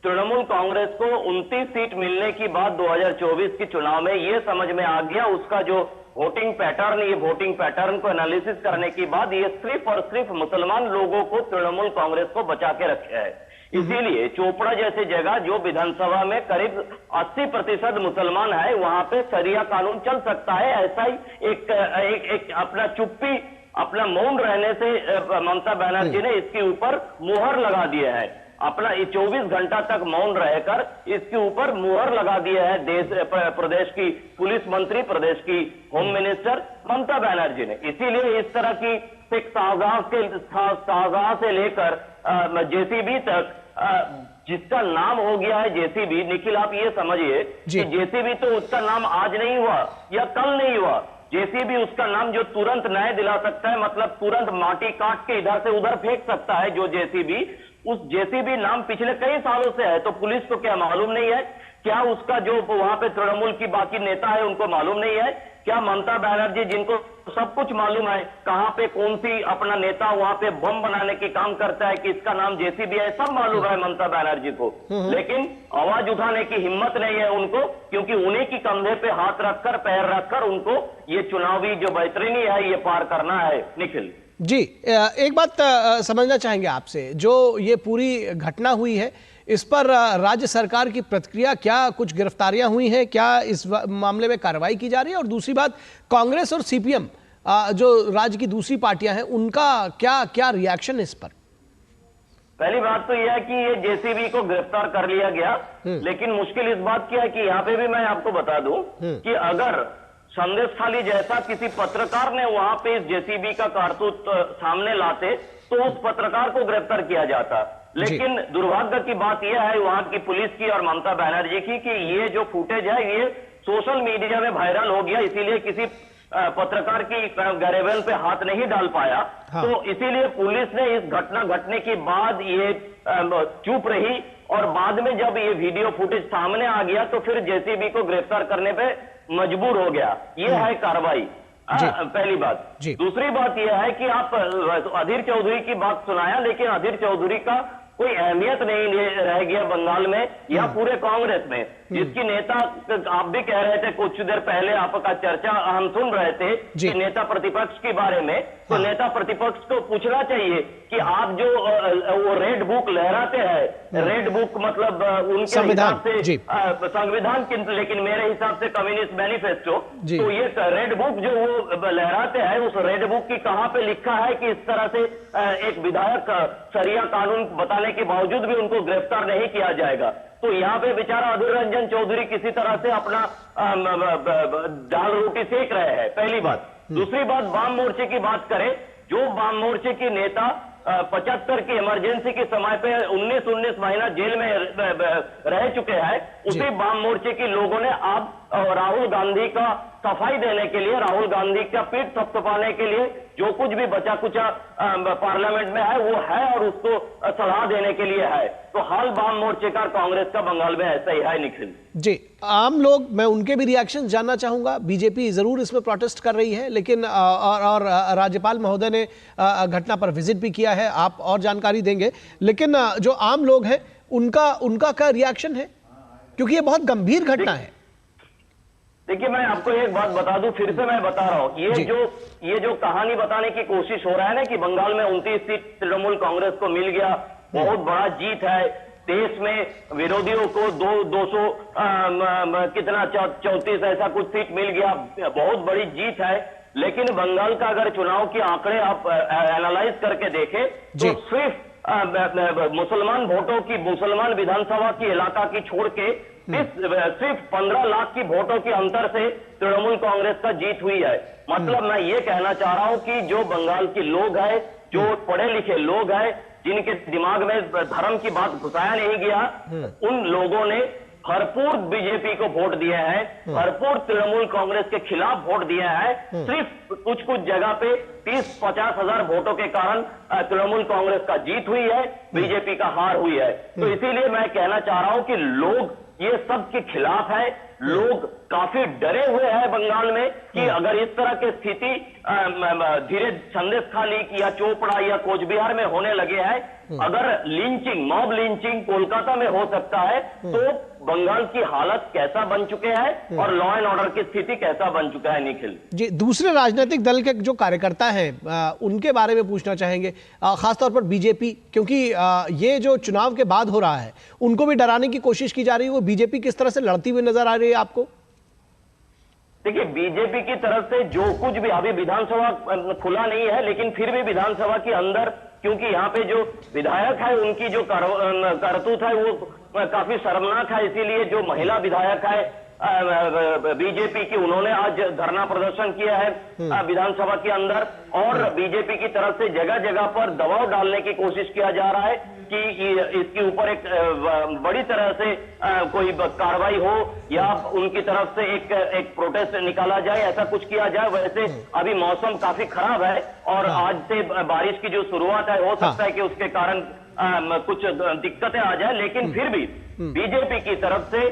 तृणमूल कांग्रेस को 29 सीट मिलने की बात 2024 के चुनाव में ये समझ में आ गया, उसका जो वोटिंग पैटर्न, ये वोटिंग पैटर्न को एनालिसिस करने के बाद ये सिर्फ और सिर्फ मुसलमान लोगों को तृणमूल कांग्रेस को बचा के रखे है। इसीलिए चोपड़ा जैसी जगह जो विधानसभा में करीब 80% मुसलमान है, वहां पे शरिया कानून चल सकता है। ऐसा ही एक अपना चुप्पी, अपना मौन रहने से ममता बनर्जी ने इसके ऊपर मुहर लगा दिया है। अपना 24 घंटा तक मौन रहकर इसके ऊपर मुहर लगा दिया है प्रदेश की पुलिस मंत्री, प्रदेश की होम मिनिस्टर ममता बनर्जी ने। इसीलिए इस तरह की सिख शाहजहां से लेकर जेसीबी तक, जिसका नाम हो गया है जेसीबी, निखिल आप ये समझिए कि जेसीबी तो उसका नाम आज नहीं हुआ या कल नहीं हुआ। जेसीबी उसका नाम जो तुरंत न्याय दिला सकता है, मतलब तुरंत माटी काट के इधर से उधर फेंक सकता है जो जेसीबी, उस जेसीबी नाम पिछले कई सालों से है। तो पुलिस को क्या मालूम नहीं है? क्या उसका जो वहां पे तृणमूल की बाकी नेता है उनको मालूम नहीं है? क्या ममता बनर्जी, जिनको सब कुछ मालूम है कहां पे कौन सी अपना नेता वहां पे बम बनाने की काम करता है कि इसका नाम जेसीबी है, सब मालूम है ममता बनर्जी को, लेकिन आवाज उठाने की हिम्मत नहीं है उनको, क्योंकि उन्हीं की कंधे पे हाथ रखकर, पैर रखकर उनको ये चुनावी जो बैतरनी है ये पार करना है। निखिल जी, एक बात समझना चाहेंगे आपसे, जो ये पूरी घटना हुई है इस पर राज्य सरकार की प्रतिक्रिया, क्या कुछ गिरफ्तारियां हुई हैं, क्या इस मामले में कार्रवाई की जा रही है? और दूसरी बात, कांग्रेस और सीपीएम जो राज्य की दूसरी पार्टियां हैं, उनका क्या क्या रिएक्शन है इस पर? पहली बात तो यह है कि ये जेसीबी को गिरफ्तार कर लिया गया, लेकिन मुश्किल इस बात की है कि यहाँ पे भी मैं आपको बता दूं कि अगर संदेश खाली जैसा किसी पत्रकार ने वहां पे इस जेसीबी का कारतूस सामने लाते तो उस पत्रकार को गिरफ्तार किया जाता। लेकिन दुर्भाग्य की बात यह है वहां की पुलिस की और ममता बनर्जी की कि ये जो फुटेज है ये सोशल मीडिया में वायरल हो गया, इसीलिए किसी पत्रकार की गरेबल पे हाथ नहीं डाल पाया। तो इसीलिए पुलिस ने इस घटना घटने के बाद ये चुप रही, और बाद में जब ये वीडियो फुटेज सामने आ गया तो फिर जेसीबी को गिरफ्तार करने पे मजबूर हो गया। ये है कार्रवाई, पहली बात। दूसरी बात यह है कि आप अधीर चौधरी की बात सुनाया, लेकिन अधीर चौधरी का कोई अहमियत नहीं रह गया बंगाल में या पूरे कांग्रेस में, जिसकी नेता, आप भी कह रहे थे कुछ देर पहले, आपका चर्चा हम सुन रहे थे कि नेता प्रतिपक्ष के बारे में, तो नेता प्रतिपक्ष को पूछना चाहिए कि आप जो वो रेड बुक लहराते हैं, रेड बुक मतलब उनके हिसाब से संविधान की, लेकिन मेरे हिसाब से कम्युनिस्ट मैनिफेस्टो, तो ये रेड बुक जो वो लहराते हैं, उस रेड बुक की कहां पे लिखा है कि इस तरह से एक विधायक शरिया कानून बताने के बावजूद भी उनको गिरफ्तार नहीं किया जाएगा? तो यहाँ पे बेचारा अधीर रंजन चौधरी किसी तरह से अपना दाल रोटी सेक रहे हैं, पहली बात। दूसरी बात, वाम मोर्चे की बात करें, जो वाम मोर्चे की नेता 75 की इमरजेंसी के समय पे 19 महीना जेल में रह चुके हैं, उसी वाम मोर्चे के लोगों ने अब राहुल गांधी का सफाई देने के लिए, राहुल गांधी का पीठ थपथपाने के लिए जो कुछ भी बचा कुचा पार्लियामेंट में है वो है, और उसको सलाह देने के लिए है। तो हाल वाम मोर्चे का कांग्रेस का बंगाल में ऐसा ही है। निखिल जी, आम लोग, मैं उनके भी रिएक्शन जानना चाहूंगा। बीजेपी जरूर इसमें प्रोटेस्ट कर रही है, लेकिन और राज्यपाल महोदय ने घटना पर विजिट भी किया है, आप और जानकारी देंगे, लेकिन जो आम लोग हैं उनका क्या रिएक्शन है, क्योंकि ये बहुत गंभीर घटना है। देखिए, मैं आपको एक बात बता दूं, फिर से मैं बता रहा हूं, ये जो कहानी बताने की कोशिश हो रहा है ना कि बंगाल में 29 सीट तृणमूल कांग्रेस को मिल गया, बहुत बड़ा जीत है, देश में विरोधियों को 200 कितना 34 ऐसा कुछ सीट मिल गया, बहुत बड़ी जीत है। लेकिन बंगाल का अगर चुनाव के आंकड़े आप एनालाइज करके देखें तो सिर्फ मुसलमान वोटों की, मुसलमान विधानसभा की इलाका की छोड़ के सिर्फ 15 लाख की वोटों के अंतर से तृणमूल कांग्रेस का जीत हुई है। मतलब मैं ये कहना चाह रहा हूं कि जो बंगाल के लोग हैं, जो पढ़े लिखे लोग हैं, जिनके दिमाग में धर्म की बात घुसाया नहीं गया, उन लोगों ने भरपूर बीजेपी को वोट दिए हैं, भरपूर तृणमूल कांग्रेस के खिलाफ वोट दिए हैं। सिर्फ कुछ कुछ जगह पे 30-50 हजार वोटों के कारण तृणमूल कांग्रेस का जीत हुई है, बीजेपी का हार हुई है। तो इसीलिए मैं कहना चाह रहा हूं कि लोग ये सब के खिलाफ है, लोग काफी डरे हुए हैं बंगाल में कि अगर इस तरह की स्थिति धीरे संदेश खाली या चोपड़ा या कोच बिहार में होने लगे हैं, अगर लिंचिंग, मॉब लिंचिंग कोलकाता में हो सकता है, तो बंगाल की हालत कैसा बन चुके हैं और लॉ एंड ऑर्डर की स्थिति कैसा बन चुका है। निखिल जी, दूसरे राजनीतिक दल के जो कार्यकर्ता हैं उनके बारे में पूछना चाहेंगे, खासतौर पर बीजेपी, क्योंकि ये जो चुनाव के बाद हो रहा है उनको भी डराने की कोशिश की जा रही है। वो बीजेपी किस तरह से लड़ती हुई नजर आ रही है आपको? देखिए, बीजेपी की तरफ से जो कुछ भी, अभी विधानसभा खुला नहीं है, लेकिन फिर भी विधानसभा के अंदर, क्योंकि यहाँ पे जो विधायक है उनकी जो करतूत है वो काफी शर्मनाक है, इसीलिए जो महिला विधायक है बीजेपी की, उन्होंने आज धरना प्रदर्शन किया है विधानसभा के अंदर, और बीजेपी की तरफ से जगह जगह पर दबाव डालने की कोशिश किया जा रहा है कि इसके ऊपर एक बड़ी तरह से कोई कार्रवाई हो या उनकी तरफ से एक प्रोटेस्ट निकाला जाए, ऐसा कुछ किया जाए। वैसे अभी मौसम काफी खराब है और आज से बारिश की जो शुरुआत है, हो सकता है कि उसके कारण कुछ दिक्कतें आ जाए, लेकिन फिर भी बीजेपी की तरफ से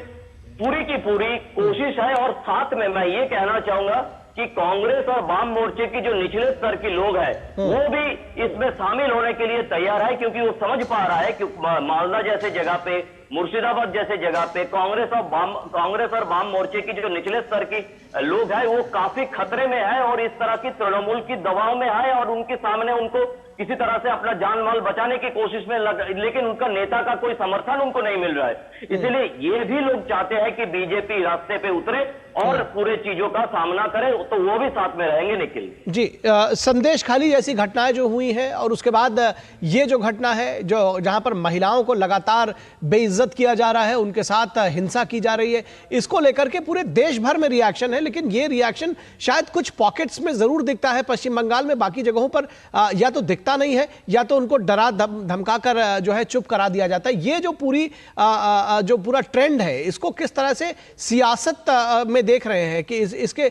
पूरी की पूरी कोशिश है। और साथ में मैं ये कहना चाहूंगा कि कांग्रेस और वाम मोर्चे की जो निचले स्तर के लोग हैं वो भी इसमें शामिल होने के लिए तैयार है, क्योंकि वो समझ पा रहा है कि मालदा जैसे जगह पे, मुर्शिदाबाद जैसे जगह पे कांग्रेस और वाम मोर्चे की जो निचले स्तर की लोग हैं वो काफी खतरे में है और इस तरह की तृणमूल की दबाव में है और उनके सामने उनको किसी तरह से अपना जान माल बचाने की कोशिश में लेकिन उनका नेता का कोई समर्थन उनको नहीं मिल रहा है। इसलिए ये भी लोग चाहते हैं कि बीजेपी रास्ते पे उतरे और पूरे चीजों का सामना करे, तो वो भी साथ में रहेंगे। निखिल जी, संदेश खाली जैसी घटनाएं जो हुई हैं और उसके बाद ये जो घटना है जो जहां पर महिलाओं को लगातार बेइज्जत किया जा रहा है, उनके साथ हिंसा की जा रही है, इसको लेकर के पूरे देश भर में रिएक्शन है, लेकिन ये रिएक्शन शायद कुछ पॉकेट्स में जरूर दिखता है पश्चिम बंगाल में, बाकी जगहों पर या तो दिखता नहीं है या तो उनको डरा धमका कर जो है चुप करा दिया जाता है। ये जो पूरा ट्रेंड है, इसको किस तरह से सियासत में देख रहे हैं कि इसके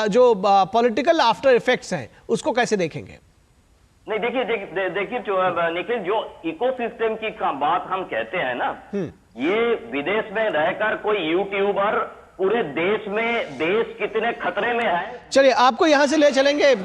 जो पॉलिटिकल आफ्टर इफेक्ट्स हैं उसको कैसे देखेंगे? नहीं, देखिए निखिल, जो इकोसिस्टम की बात हम कहते हैं ना, ये विदेश में रहकर कोई यूट्यूबर पूरे देश में, देश कितने खतरे में है। चलिए आपको यहां से ले चलेंगे